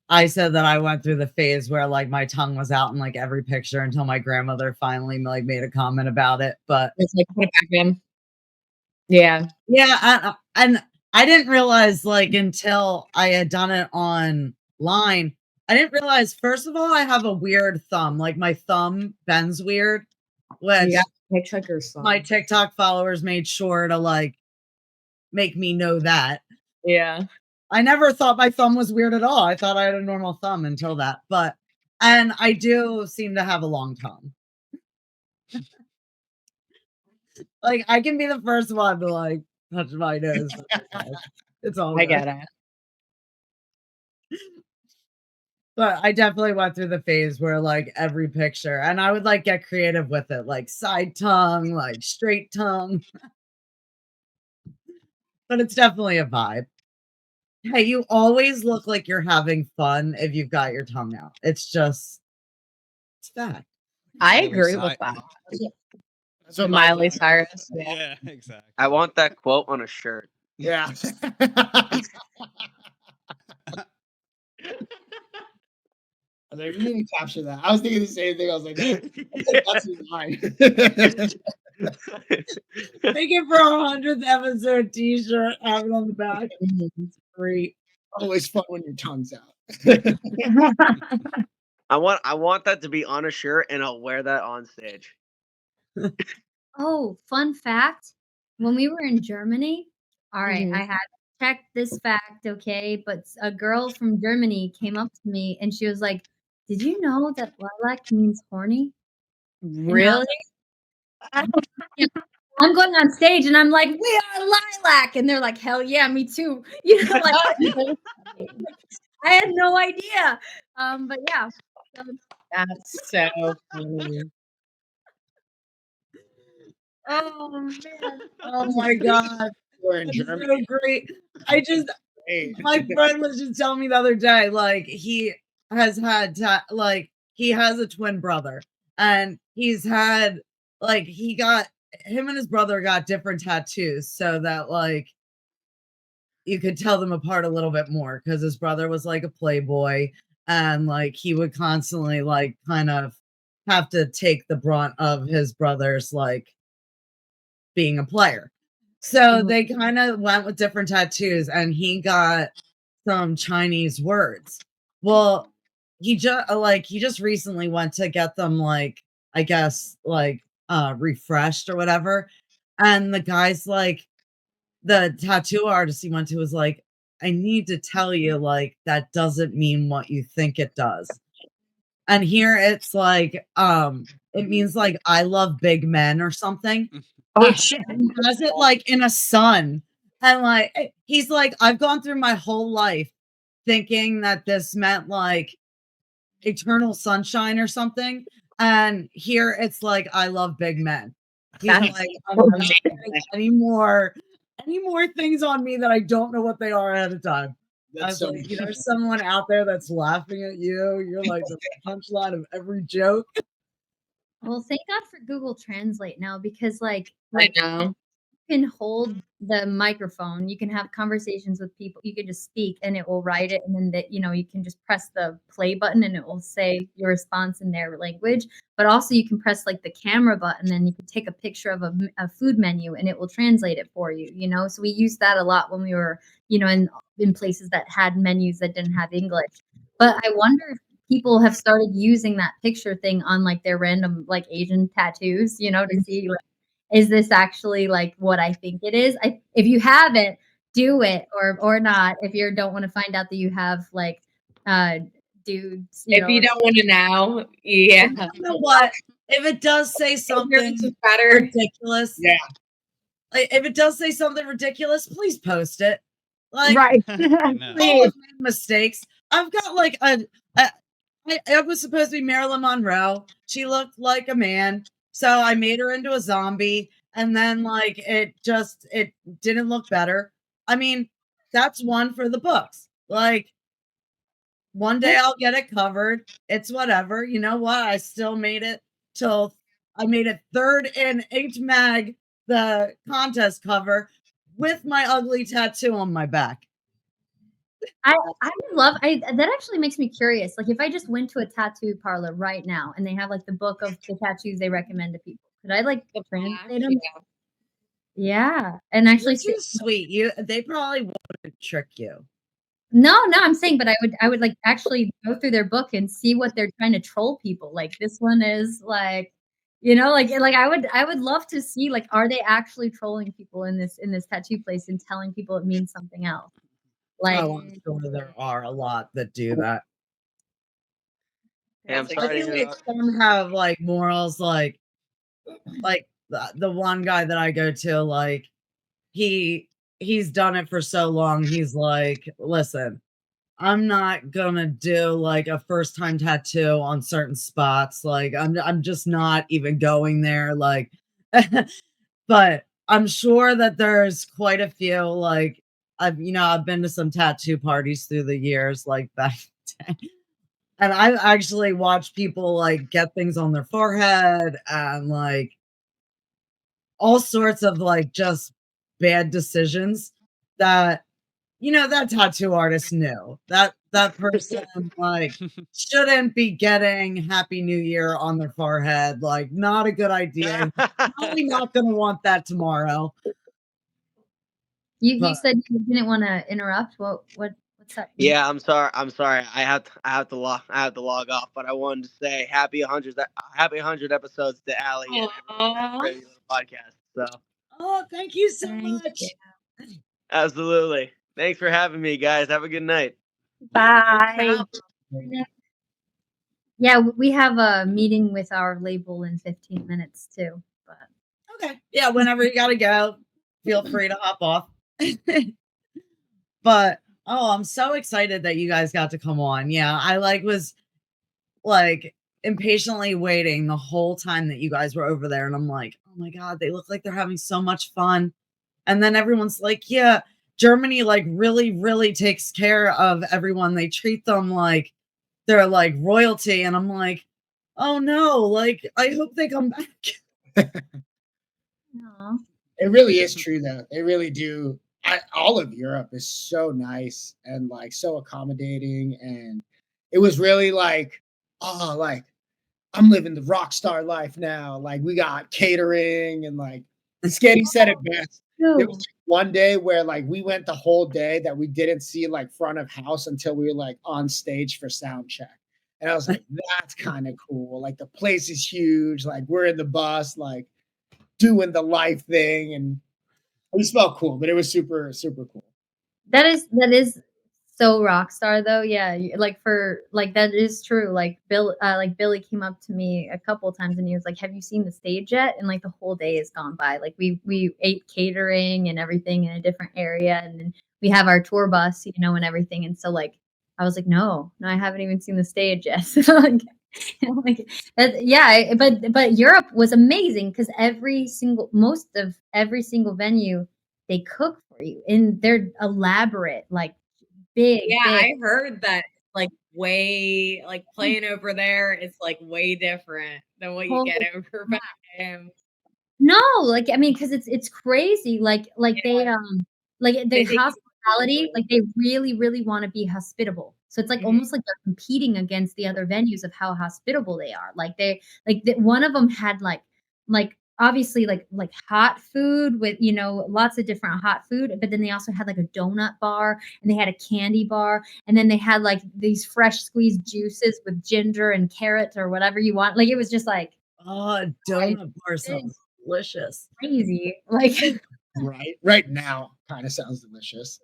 I said that I went through the phase where like my tongue was out in like every picture until my grandmother finally like made a comment about it. But It's like put it back in. Yeah. yeah, and I didn't realize like until I had done it online. I didn't realize first of all I have a weird thumb. Like my thumb bends weird, which Yeah. Check your song. my TikTok followers made sure to like make me know that. Yeah. I never thought my thumb was weird at all. I thought I had a normal thumb until that. And I do seem to have a long tongue. Like I can be the first one to like touch my nose. It's all I good. get it. But I definitely went through the phase where like every picture, and I would like get creative with it, like side tongue, like straight tongue. But it's definitely a vibe. Hey, you always look like you're having fun if you've got your tongue out. It's fact. I Miley agree Cy- with that. That's what Miley Cyrus. Yeah. Yeah, exactly. I want that quote on a shirt. Yeah. I was like, we need to capture that. I was thinking the same thing. I was like, that's mine. Make it for our 100th episode t-shirt, have it on the back. It's great. Always fun when your tongue's out. I want that to be on a shirt, and I'll wear that on stage. Oh, fun fact. When we were in Germany, all right, Mhm. I had check this fact, okay? But a girl from Germany came up to me and she was like, "Did you know that lilac means horny?" And I was Really? like, "Yeah." I'm going on stage and I'm like, "We are lilac," and they're like, "Hell yeah, me too." You know, like I had no idea. But yeah. So, That's so funny. oh man. Oh my god, We're in that's Germany. so great. I just Hey. my friend was just telling me the other day, like he has had like he has a twin brother, and he's had like he got him and his brother got different tattoos so that like you could tell them apart a little bit more because his brother was like a playboy and like he would constantly like kind of have to take the brunt of his brother's like being a player. So they kind of went with different tattoos and he got some Chinese words. Well, he just recently went to get them like I guess like refreshed or whatever. And the guy's like the tattoo artist he went to was like, I need to tell you, like, that doesn't mean what you think it does. And here it's like, it means like I love big men or something. Oh shit. He has it like in a sun. And like he's like, I've gone through my whole life thinking that this meant like eternal sunshine or something. And here it's like I love big men. He's That's like, I'm Oh not shit. putting any more things on me that I don't know what they are ahead of time. I That's was so like, you know, someone out there that's laughing at you. You're like the punchline of every joke. Well, thank God for Google Translate now because I know. can hold the microphone, you can have conversations with people, you can just speak and it will write it and then that you can just press the play button and it will say your response in their language. But also you can press like the camera button and you can take a picture of a food menu and it will translate it for you. So we used that a lot when we were, in places that had menus that didn't have English. But I wonder if people have started using that picture thing on like their random like Asian tattoos, to see like, is this actually like what I think it is? If you have it, do it or not. If you don't want to find out that you have like dudes, If you don't want to know, yeah. You know what? If it does say something Yours is better. ridiculous, Yeah. like if it does say something ridiculous, please post it. Like Right. I know. all of my mistakes. I've got like I was supposed to be Marilyn Monroe. She looked like a man, so I made her into a zombie, and then like it didn't look better. I mean, that's one for the books. Like one day I'll get it covered. It's whatever. You know what? I still made it till I made it third in H Mag, the contest cover, with my ugly tattoo on my back. I would love that actually makes me curious. Like if I just went to a tattoo parlor right now and they have like the book of the tattoos they recommend to people, could I like translate them? Yeah. Yeah. And actually You're too sweet. They probably wouldn't trick you. No, I'm saying, but I would like actually go through their book and see what they're trying to troll people. Like this one is like, like I would love to see like are they actually trolling people in this tattoo place and telling people it means something else? Like Oh, I'm sure there are a lot that do that. Hey, I'm that's I sorry to feel like interrupt. some have like morals, like the one guy that I go to, like he's done it for so long. He's like, listen, I'm not gonna do like a first time tattoo on certain spots. Like I'm just not even going there. Like, but I'm sure that there's quite a few. Like I've been to some tattoo parties through the years, like back in the day. And I've actually watched people like get things on their forehead and like all sorts of like just bad decisions that that tattoo artist knew that person like shouldn't be getting happy new year on their forehead, like not a good idea, probably not gonna want that tomorrow. you But said you didn't want to interrupt. What's up? Yeah, I'm sorry. I'm sorry. I have to log off, but I wanted to say happy 100 episodes to Allie and everyone at Aw. Crazy Little Podcast. So oh, thank you so Thank you. much. absolutely. Thanks for having me, guys. Have a good night. Bye. Yeah, we have a meeting with our label in 15 minutes too. But Okay. Yeah, whenever you gotta go, feel free to hop off. But oh, I'm so excited that you guys got to come on. Yeah, I was like impatiently waiting the whole time that you guys were over there, and I'm like, oh my god, they look like they're having so much fun. And then everyone's like, yeah, Germany like really, really takes care of everyone. They treat them like they're like royalty. And I'm like, oh no, like I hope they come back. aw. It really is true though. They really do. All of Europe is so nice and like so accommodating, and it was really like, oh, like I'm living the rock star life now. Like we got catering and like Sketty said it best. There was No. like, one day where like we went the whole day that we didn't see like front of house until we were like on stage for sound check. And I was like, that's kind of cool. Like the place is huge. Like we're in the bus, like doing the life thing, and it just felt cool, but it was super, super cool. That is so rock star though. Yeah, like for like that is true. Like Billy came up to me a couple of times and he was like, "Have you seen the stage yet?" And like the whole day has gone by. Like we ate catering and everything in a different area, and then we have our tour bus, and everything. And so like I was like, "No, no, I haven't even seen the stage yet." So like, like yeah, but Europe was amazing because most of every single venue they cook for you and they're elaborate, like big, Yeah, big. I heard that like way like playing over there is like way different than what you get Holy over crap. back home. No, like I mean, because it's crazy. Like Yeah. they They take you hospitality, seriously. like they really, really want to be hospitable. So it's like Mhm. almost like they're competing against the other venues of how hospitable they are. One of them had like obviously like hot food with lots of different hot food, but then they also had like a donut bar and they had a candy bar and then they had like these fresh squeezed juices with ginger and carrots or whatever you want. Like it was just like Oh, guys, donut bar this sounds delicious. crazy. Like Right now kind of sounds delicious.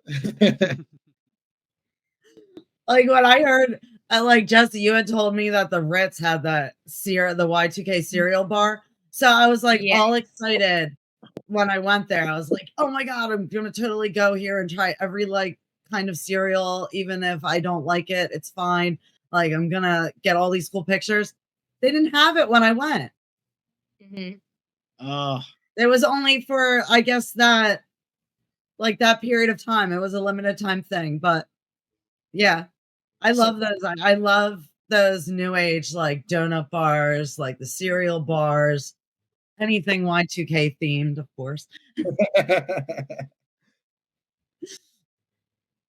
Like when I heard, like Jesse, you had told me that the Ritz had the Y2K cereal bar. So I was like Yeah. all excited when I went there. I was like, oh my God, I'm gonna totally go here and try every like kind of cereal, even if I don't like it, it's fine. Like I'm gonna get all these cool pictures. They didn't have it when I went. Mhm. Oh, It was only for, I guess, that period of time. It was a limited time thing, but yeah. I so love those. I love those new age like donut bars, like the cereal bars, anything Y2K themed, of course.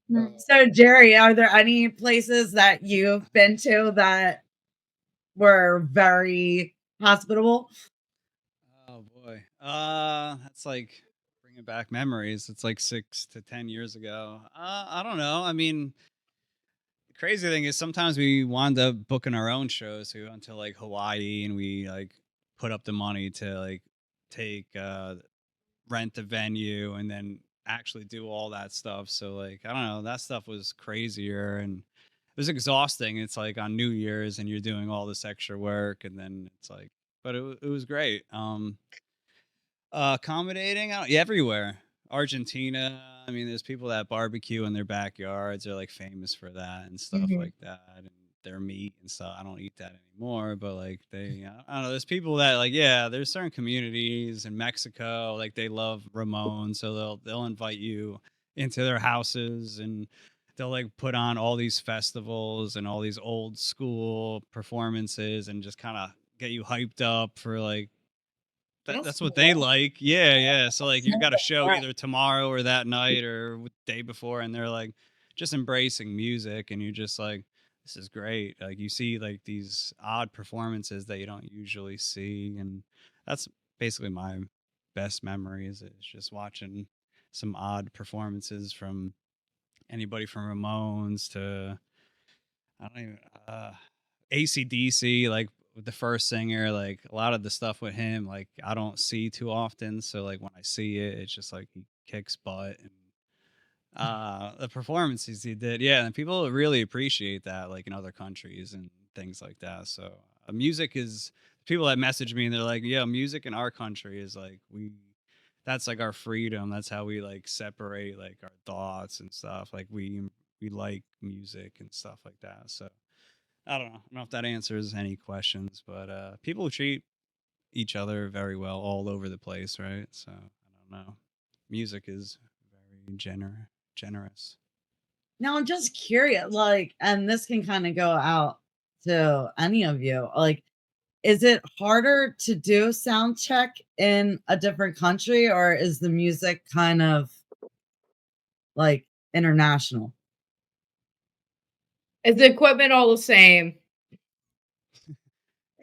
nice. So, Jerry, are there any places that you've been to that were very hospitable? Oh boy. That's like bringing back memories. It's like 6 to 10 years ago. I don't know. I mean, the crazy thing is sometimes we wind up booking our own shows. We went to like Hawaii and we like put up the money to like take rent the venue and then actually do all that stuff. So like I don't know, that stuff was crazier and it was exhausting. It's like on New Year's and you're doing all this extra work and then it's like but it was great. Accommodating, yeah, everywhere. Argentina, I mean, there's people that barbecue in their backyards. They're like famous for that and stuff Mhm. like that, and their meat and stuff. I don't eat that anymore, but like I don't know. There's people that like, yeah. There's certain communities in Mexico, like they love Ramon, so they'll invite you into their houses and they'll like put on all these festivals and all these old school performances and just kind of get you hyped up for like That's that's what they cool. like. Yeah, yeah. So like you got a show Right. either tomorrow or that night or day before, and they're like just embracing music, and you're just like, this is great. Like you see like these odd performances that you don't usually see, and that's basically my best memories is just watching some odd performances from anybody from Ramones to I don't even AC/DC, like with the first singer, like a lot of the stuff with him, like I don't see too often. So like when I see it, it's just like he kicks butt and The performances he did, yeah, and people really appreciate that, like in other countries and things like that. So music is people that message me and they're like, yeah, music in our country is like that's like our freedom. That's how we like separate like our thoughts and stuff. Like we like music and stuff like that. So I don't know if that answers any questions, but people treat each other very well all over the place, right? So I don't know. Music is very generous. Now I'm just curious, like, and this can kind of go out to any of you. Like, is it harder to do sound check in a different country, or is the music kind of like international? Is the equipment all the same?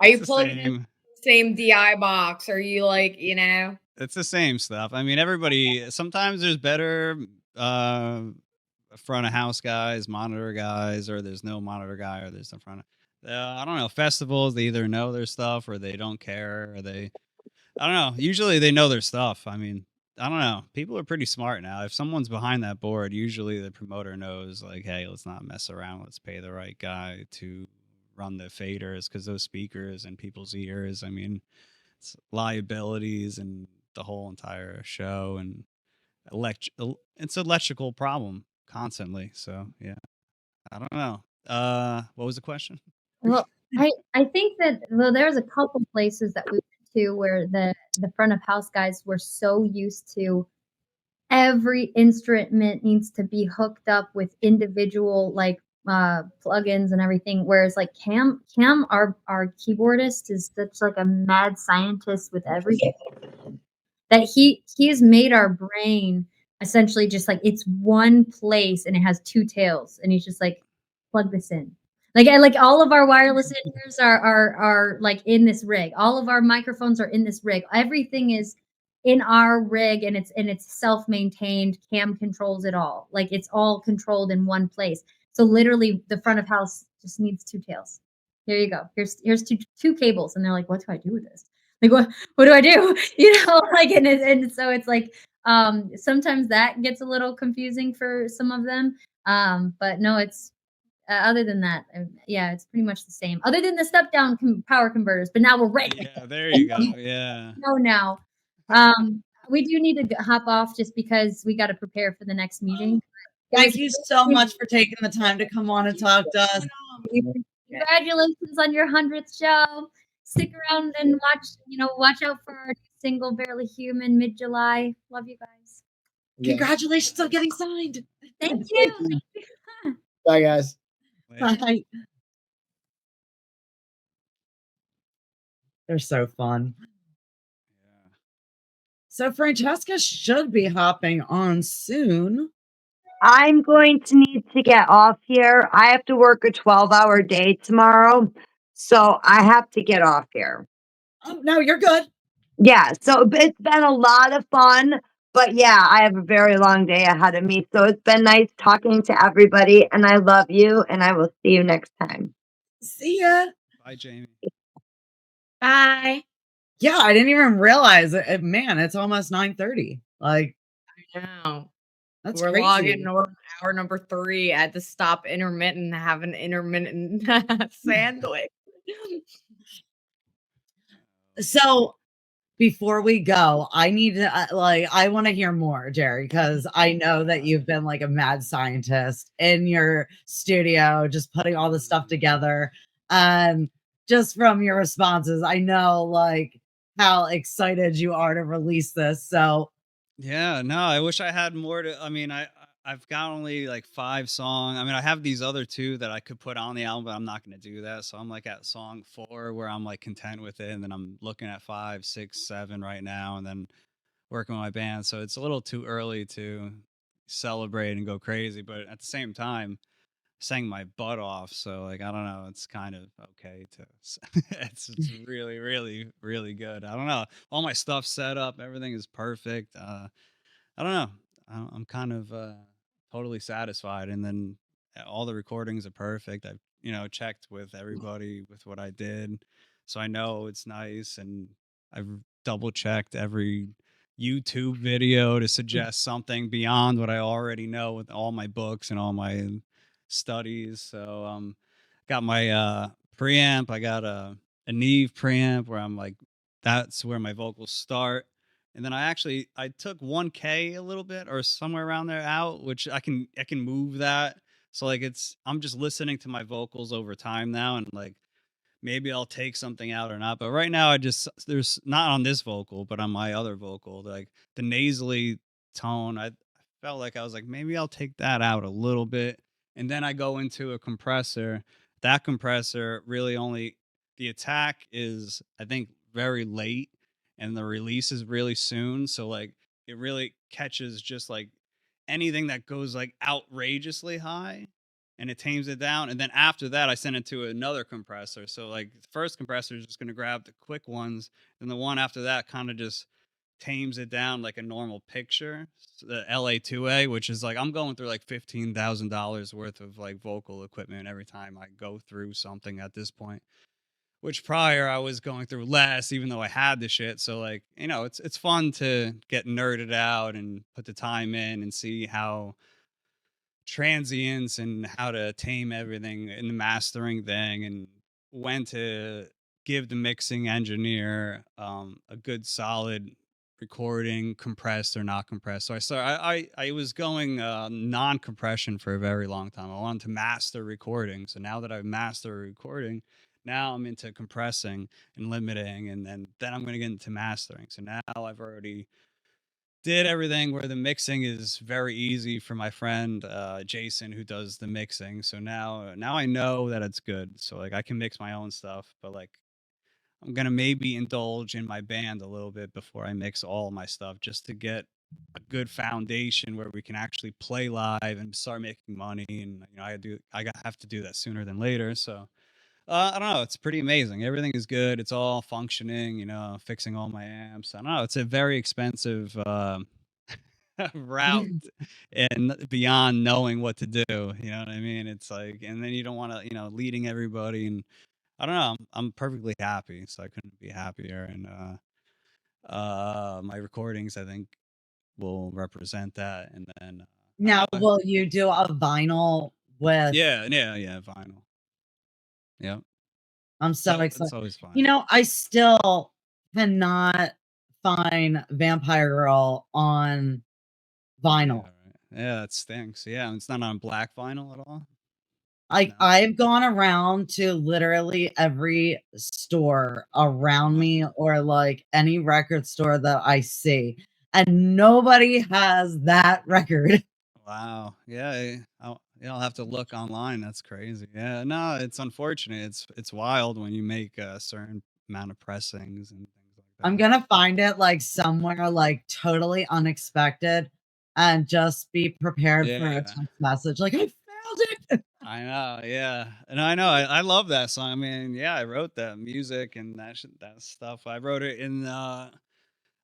Are It's you the plugging in same. the same DI box? Are you like, you know? It's the same stuff. I mean, everybody. Sometimes there's better uh, front of house guys, monitor guys, or there's no monitor guy, or there's the front. I don't know. Festivals, they either know their stuff or they don't care, or they. I don't know. Usually they know their stuff. I mean, I don't know. People are pretty smart now. If someone's behind that board, usually the promoter knows, like, hey, let's not mess around. Let's pay the right guy to run the faders because those speakers in people's ears. I mean, it's liabilities and the whole entire show and it's an electrical problem constantly. So yeah, I don't know. What was the question? Well, I think that there's a couple places that we went to where the front of house guys were so used to every instrument needs to be hooked up with individual like plugins and everything. Whereas like Cam, our keyboardist is such like a mad scientist with everything that he has made our brain essentially just like it's one place and it has two tails and he's just like plug this in like all of our wireless in-ears are like in this rig, all of our microphones are in this rig, everything is in our rig and it's self-maintained. Cam controls it all, like it's all controlled in one place. So literally the front of house just needs two tails. Here you go, here's two cables and they're like, what do I do with this? Like what do I do? Like and so it's like sometimes that gets a little confusing for some of them. But no, it's other than that, yeah, it's pretty much the same. Other than the step down power converters, but now we're ready. Yeah, there you go. Yeah. No, now. We do need to hop off just because we got to prepare for the next meeting. Thank you so much for taking the time to come on and talk to us. Congratulations on your 100th show. Stick around and watch out for our single Barely Human mid-July. Love you guys. Congratulations on getting signed. Thank you. Bye, guys. Bye. They're so fun. Yeah. So Francesca should be hopping on soon. I'm going to need to get off here. I have to work a 12-hour day tomorrow, so I have to get off here. Oh, no, you're good. Yeah, so it's been a lot of fun, but yeah, I have a very long day ahead of me. So it's been nice talking to everybody, and I love you, and I will see you next time. See ya. Bye, Jamie. Bye. Yeah, I didn't even realize it. Man, it's almost 9:30. Like, I know. that's We're crazy. logging hour number 3. I had to stop intermittent, have an intermittent sandwich. So before we go, I need to I want to hear more, Jerry, because I know that you've been like a mad scientist in your studio, just putting all this stuff together. Just from your responses, I know like how excited you are to release this. So Yeah, no, I wish I had more to. I mean, I've got only like 5 songs. I mean, I have these other 2 that I could put on the album, but I'm not going to do that. So I'm like at song 4 where I'm like content with it, and then I'm looking at 5, 6, 7 right now, and then working with my band. So it's a little too early to celebrate and go crazy, but at the same time, sang my butt off. So like, I don't know, it's kind of okay to. It's really, really, really good. I don't know. All my stuff set up, everything is perfect. I don't know. I'm kind of totally satisfied, and then all the recordings are perfect. I've checked with everybody with what I did, so I know it's nice, and I've double checked every YouTube video to suggest something beyond what I already know with all my books and all my studies. So got my preamp. I got a Neve preamp where I'm like, that's where my vocals start. And then I took 1K a little bit or somewhere around there out, which I can move that. So like I'm just listening to my vocals over time now, and like maybe I'll take something out or not. But right now, there's not on this vocal, but on my other vocal, like the nasally tone, I felt like I was like, maybe I'll take that out a little bit. And then I go into a compressor. That compressor really only, the attack is, I think, very late and the release is really soon. So like it really catches just like anything that goes like outrageously high, and it tames it down. And then after that, I send it to another compressor. So like the first compressor is just going to grab the quick ones, and the one after that kind of just tames it down like a normal picture. So the LA2A, which is like I'm going through like $15,000 worth of like vocal equipment every time I go through something at this point. Which prior I was going through less, even though I had the shit. So like, you know, it's fun to get nerded out and put the time in and see how transients and how to tame everything in the mastering thing, and when to give the mixing engineer a good solid recording, compressed or not compressed. So I was going non-compression for a very long time. I wanted to master recording. So now that I've mastered recording, now I'm into compressing and limiting, and then I'm going to get into mastering. So now I've already did everything where the mixing is very easy for my friend Jason, who does the mixing. So now I know that it's good. So like I can mix my own stuff, but like I'm gonna maybe indulge in my band a little bit before I mix all my stuff, just to get a good foundation where we can actually play live and start making money. And you know, have to do that sooner than later. So I don't know. It's pretty amazing. Everything is good. It's all functioning. You know, fixing all my amps. I don't know. It's a very expensive route, and beyond knowing what to do. You know what I mean? It's like, and then you don't want to, you know, leading everybody. And I don't know. I'm perfectly happy, so I couldn't be happier. And my recordings, I think, will represent that. And then Now, will you do a vinyl with? yeah, vinyl. Yeah. I'm so It's excited. always fun. You know, I still cannot find Vampire Girl on vinyl. Yeah, it stinks. Yeah, it's not on black vinyl at all. I've gone around to literally every store around me, or like any record store that I see, and nobody has that record. Wow. Yeah, I'll have to look online. That's crazy. Yeah, no, it's unfortunate. It's wild when you make a certain amount of pressings and things like that. I'm gonna find it like somewhere like totally unexpected, and just be prepared for a text message like, I found it. I know, yeah, and I know I love that song. I mean, yeah, I wrote that music and that stuff. I wrote it in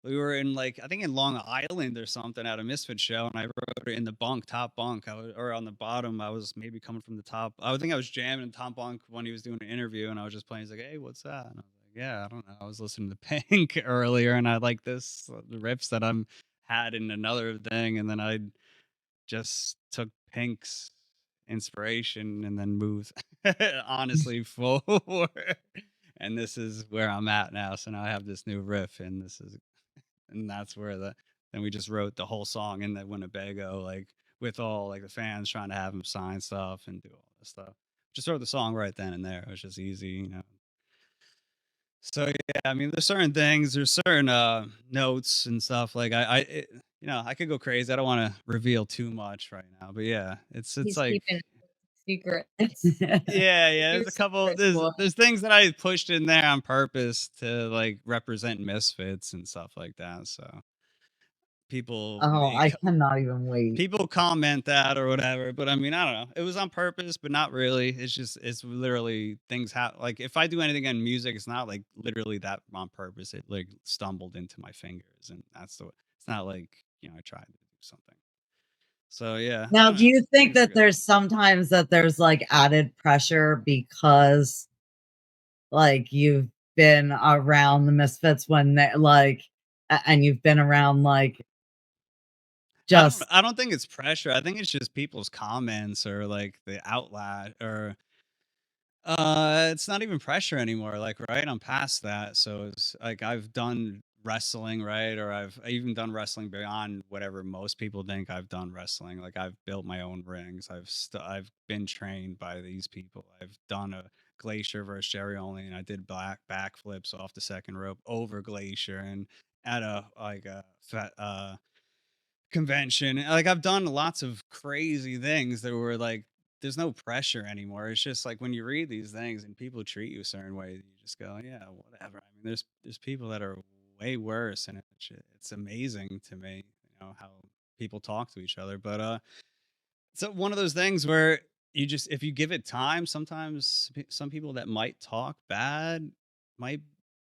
we were in like, I think in Long Island or something at a Misfits show, and I wrote it in the top bunk. Or on the bottom. I was maybe coming from the top. I think I was jamming in top bunk when he was doing an interview, and I was just playing. He's like, "Hey, what's that?" And I was like, "Yeah, I don't know. I was listening to Pink earlier, and I like this the riffs that I'm had in another thing, and then I just took Pink's inspiration and then moved honestly forward, and this is where I'm at now. So now I have this new riff, and that's where then we just wrote the whole song in the Winnebago, like with all like the fans trying to have him sign stuff and do all this stuff. Just wrote the song right then and there. It was just easy, you know. So yeah, I mean, there's certain notes and stuff. Like you know, I could go crazy. I don't want to reveal too much right now, but yeah, it's He's like keeping secret. yeah. There's a couple. There's things that I pushed in there on purpose to like represent Misfits and stuff like that. So people I cannot even wait. People comment that or whatever, but I mean, I don't know. It was on purpose, but not really. It's literally things like if I do anything in music, it's not like literally that on purpose. It like stumbled into my fingers, and it's not like, you know, I tried to do something. So yeah. Now, do you think that there's sometimes that there's like added pressure because like you've been around the Misfits when they like and you've been around like just I don't think it's pressure. I think it's just people's comments or like the outlet or it's not even pressure anymore. Like, right, I'm past that. So it's like I've done wrestling, right? Or I even done wrestling beyond whatever most people think I've done wrestling. Like I've built my own rings. I've been trained by these people. I've done a Glacier versus Jerry Only, and I did backflips off the second rope over Glacier and at a like a convention. Like I've done lots of crazy things that were like there's no pressure anymore. It's just like when you read these things and people treat you a certain way, you just go, yeah, whatever. I mean, there's people that are way worse, and it's amazing to me, how people talk to each other. But it's one of those things where you just if you give it time, sometimes some people that might talk bad might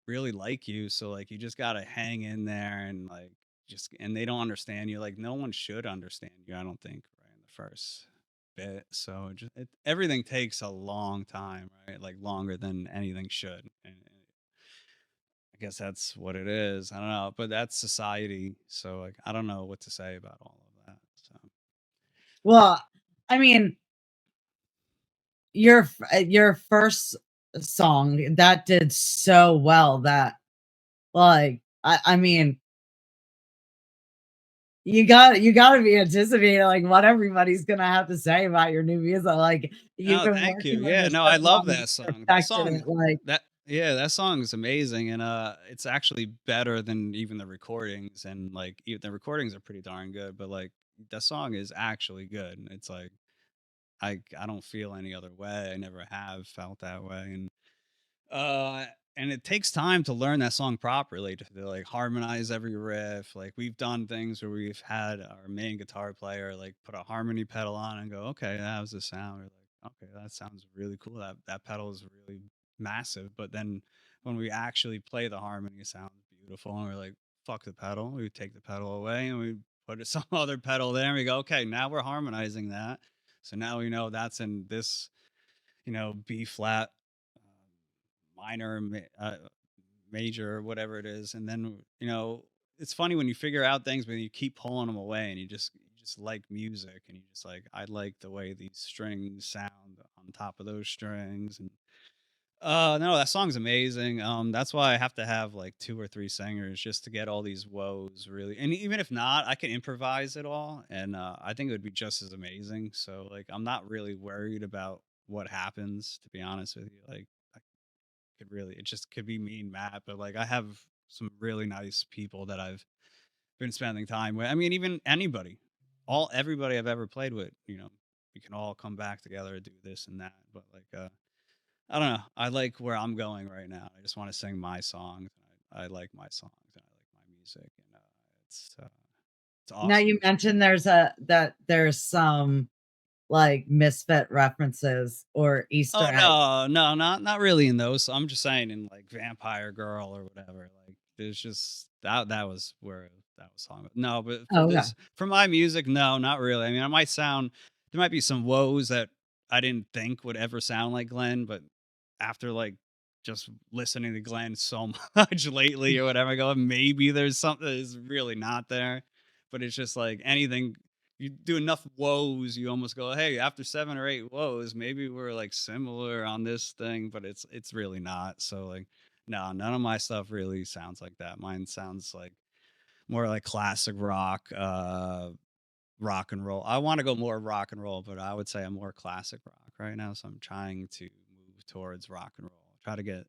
really like you. So like you just gotta hang in there and like just and they don't understand you. Like no one should understand you, I don't think, right in the first bit. So everything takes a long time, right? Like longer than anything should. And I guess that's what it is. I don't know, but that's society. So like I don't know what to say about all of that. So well, I mean, your first song that did so well that like I mean you got to be anticipating like what everybody's gonna have to say about your new music. Like you've oh, been thank you. working on Yeah, this no, so I love long, and that song. That perfected song, it. Like that song is amazing, and it's actually better than even the recordings, and like the recordings are pretty darn good, but like that song is actually good. And it's like I don't feel any other way. I never have felt that way, uh, and it takes time to learn that song properly to like harmonize every riff. Like we've done things where we've had our main guitar player like put a harmony pedal on and go, okay, that was the sound. Or like, okay, that sounds really cool. That pedal is really massive. But then when we actually play the harmony, it sounds beautiful. And we're like, fuck the pedal. We take the pedal away and we put some other pedal there and we go, okay, now we're harmonizing that. So now we know that's in this, B flat minor, major, or whatever it is, and then it's funny when you figure out things, but you keep pulling them away, and you just like music, and you just like I like the way these strings sound on top of those strings, and no, that song's amazing. That's why I have to have like two or three singers just to get all these woes really, and even if not, I can improvise it all, and I think it would be just as amazing. So like I'm not really worried about what happens, to be honest with you. Like it just could be me and Matt, but like I have some really nice people that I've been spending time with. I mean, even everybody I've ever played with, we can all come back together and do this and that. But like, I don't know. I like where I'm going right now. I just want to sing my songs. I like my songs and I like my music, and it's now awesome. you mentioned there's some like misfit references or Easter Oh eggs. no, not really in those. So I'm just saying in like Vampire Girl or whatever. Like there's just that was where that was song. No, but Oh, okay. for my music, no, not really. I mean, there might be some woes that I didn't think would ever sound like Glenn, but after like just listening to Glenn so much lately or whatever, I go, maybe there's something that's really not there. But it's just like anything you do enough woes, you almost go, hey, after 7 or 8 woes, maybe we're like similar on this thing, but it's really not. So like, no, none of my stuff really sounds like that. Mine sounds like more like classic rock and roll. I want to go more rock and roll, but I would say I'm more classic rock right now. So I'm trying to move towards rock and roll. Try to get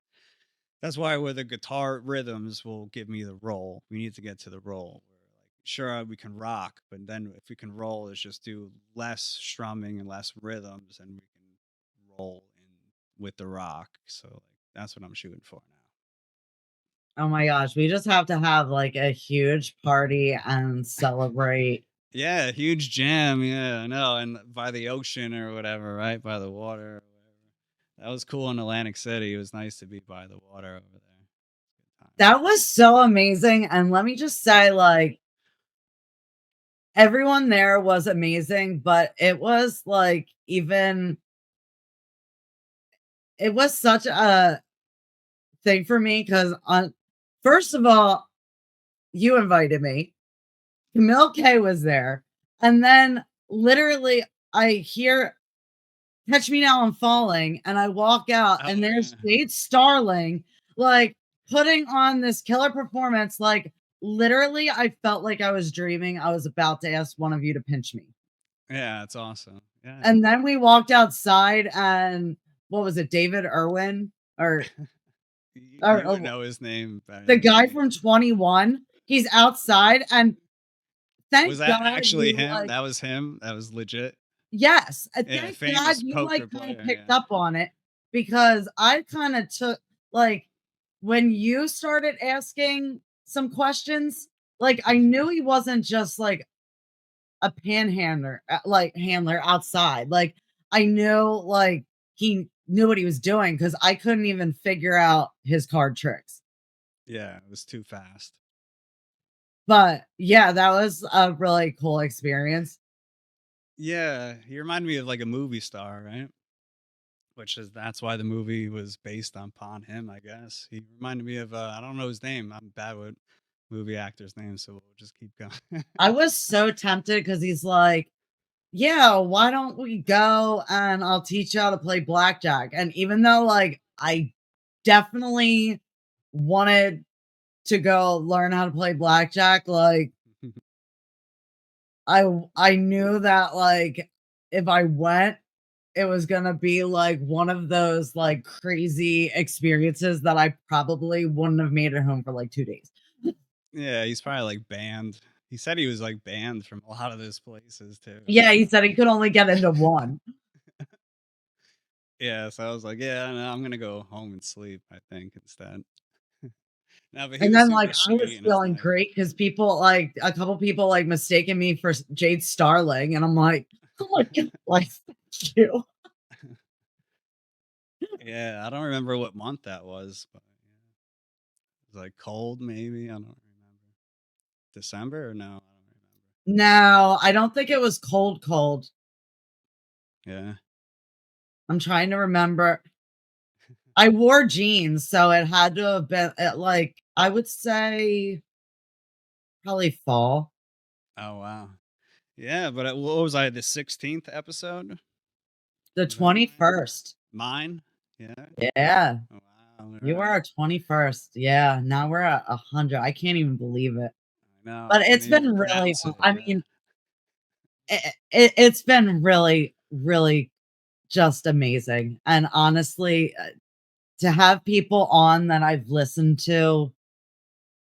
that's why where the guitar rhythms will give me the roll. We need to get to the roll. Where like sure we can rock, but then if we can roll, is just do less strumming and less rhythms, and we can roll in with the rock. So like that's what I'm shooting for now. Oh my gosh, we just have to have like a huge party and celebrate. Yeah, huge jam. Yeah, I know, and by the ocean or whatever, right by the water. Or whatever. That was cool in Atlantic City. It was nice to be by the water over there. Good time. That was so amazing. And let me just say, like, everyone there was amazing, but it was like it was such a thing for me because on first of all, you invited me. Camille K was there. And then literally I hear Catch Me Now I'm Falling, and I walk out, Oh, and there's yeah. Jade Starling, like, putting on this killer performance. Like, literally, I felt like I was dreaming. I was about to ask one of you to pinch me. Yeah, it's awesome. Yeah. And then we walked outside, and what was it, David Irwin? Or, You would or know his name better the than guy me. from 21, he's outside, and Was thank that God actually you, him? like, That was him? That was legit? yes, Yeah, thank God famous you, poker like, kinda player, picked yeah. up on it, because I kinda took like, when you started asking some questions, like, I knew he wasn't just, like, a panhandler, like, handler outside. Like, I knew, like, he knew what he was doing, because I couldn't even figure out his card tricks. Yeah, it was too fast. But, yeah, that was a really cool experience. Yeah, he reminded me of, like, a movie star, right? That's why the movie was based upon him, I guess. He reminded me of, I don't know his name. I'm bad with movie actors' names, so we'll just keep going. I was so tempted, because he's like, "Yeah, why don't we go and I'll teach you how to play blackjack?" And even though, like, I definitely wanted to go learn how to play blackjack, like, I knew that, like, if I went, it was gonna be, like, one of those, like, crazy experiences that I probably wouldn't have made it home for, like, 2 days. Yeah, he's probably, like, banned. He said he was, like, banned from a lot of those places too. Yeah, he said he could only get into one. Yeah, so I was like, "Yeah, no, I'm gonna go home and sleep, I think, instead." No, but he And was then, like, super I was sweet, and it's feeling nice. great, because people, like, a couple people, like, mistaken me for Jade Starling, and I'm like, "Oh my god, like, thank you." Yeah, I don't remember what month that was, but yeah. It was, like, cold, maybe? I don't remember. December or no? I don't No, I don't think it was cold, cold. remember. I'm trying to remember. I wore jeans, so it had to have been at, like, I would say probably fall. Yeah. Oh, wow. Yeah, but, what was I, the 16th episode? The Was that mine? 21st. Mine? Yeah? Yeah, Oh, wow, you were alright. our 21st. Yeah, now we're at 100. I can't even believe it. I know, But I can't it's been even really pronounce it, I yeah. mean, it's been really, really just amazing. And honestly, to have people on that I've listened to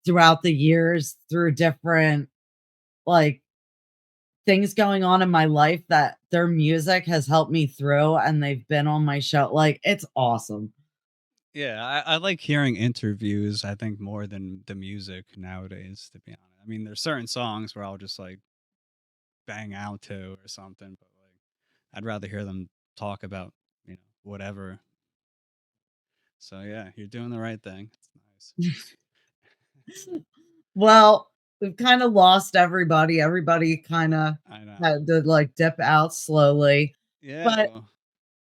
throughout the years through different, like, things going on in my life, that their music has helped me through, and they've been on my show, like, it's awesome. Yeah, I like hearing interviews, I think, more than the music nowadays, to be honest. I mean, there's certain songs where I'll just, like, bang out to or something, but, like, I'd rather hear them talk about, whatever. So, yeah, you're doing the right thing. It's nice. Well, we've kinda lost everybody. Everybody kinda I know. had to, like, dip out slowly. Yeah, But well,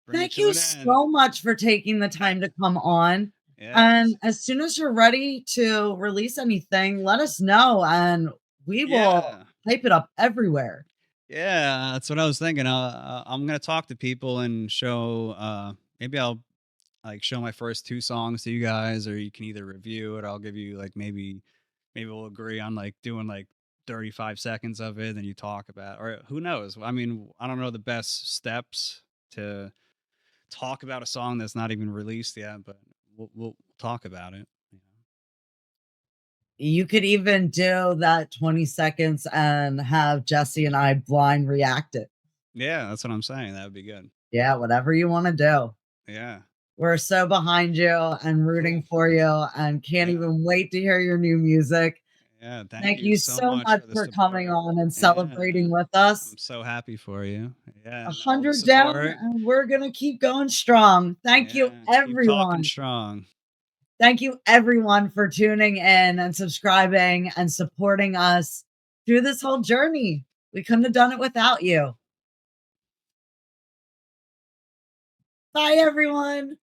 bring it thank to you an end. so much for taking the time to come on. And Yes. as soon as you're ready to release anything, let us know, and we will Yeah. hype it up everywhere. Yeah, that's what I was thinking. I'm gonna talk to people and show. Maybe I'll like show my first two songs to you guys, or you can either review it. Or I'll give you like maybe we'll agree on like doing like 35 seconds of it, and you talk about, or who knows? I mean, I don't know the best steps to talk about a song that's not even released yet, but we'll talk about it. You could even do that 20 seconds and have Jesse and I blind react it. Yeah, that's what I'm saying. That would be good. Yeah, whatever you wanna do. Yeah. We're so behind you and rooting Cool. for you, and can't Yeah. even wait to hear your new music. Yeah, thank Thank you you so so much much for the for coming support. on and Yeah, celebrating with us. I'm so happy for you. Yeah, and all the 100 down, support. and we're gonna keep going strong. Thank you, Yeah, keep talking everyone. strong. Thank you, everyone, for tuning in and subscribing and supporting us through this whole journey. We couldn't have done it without you. Bye, everyone.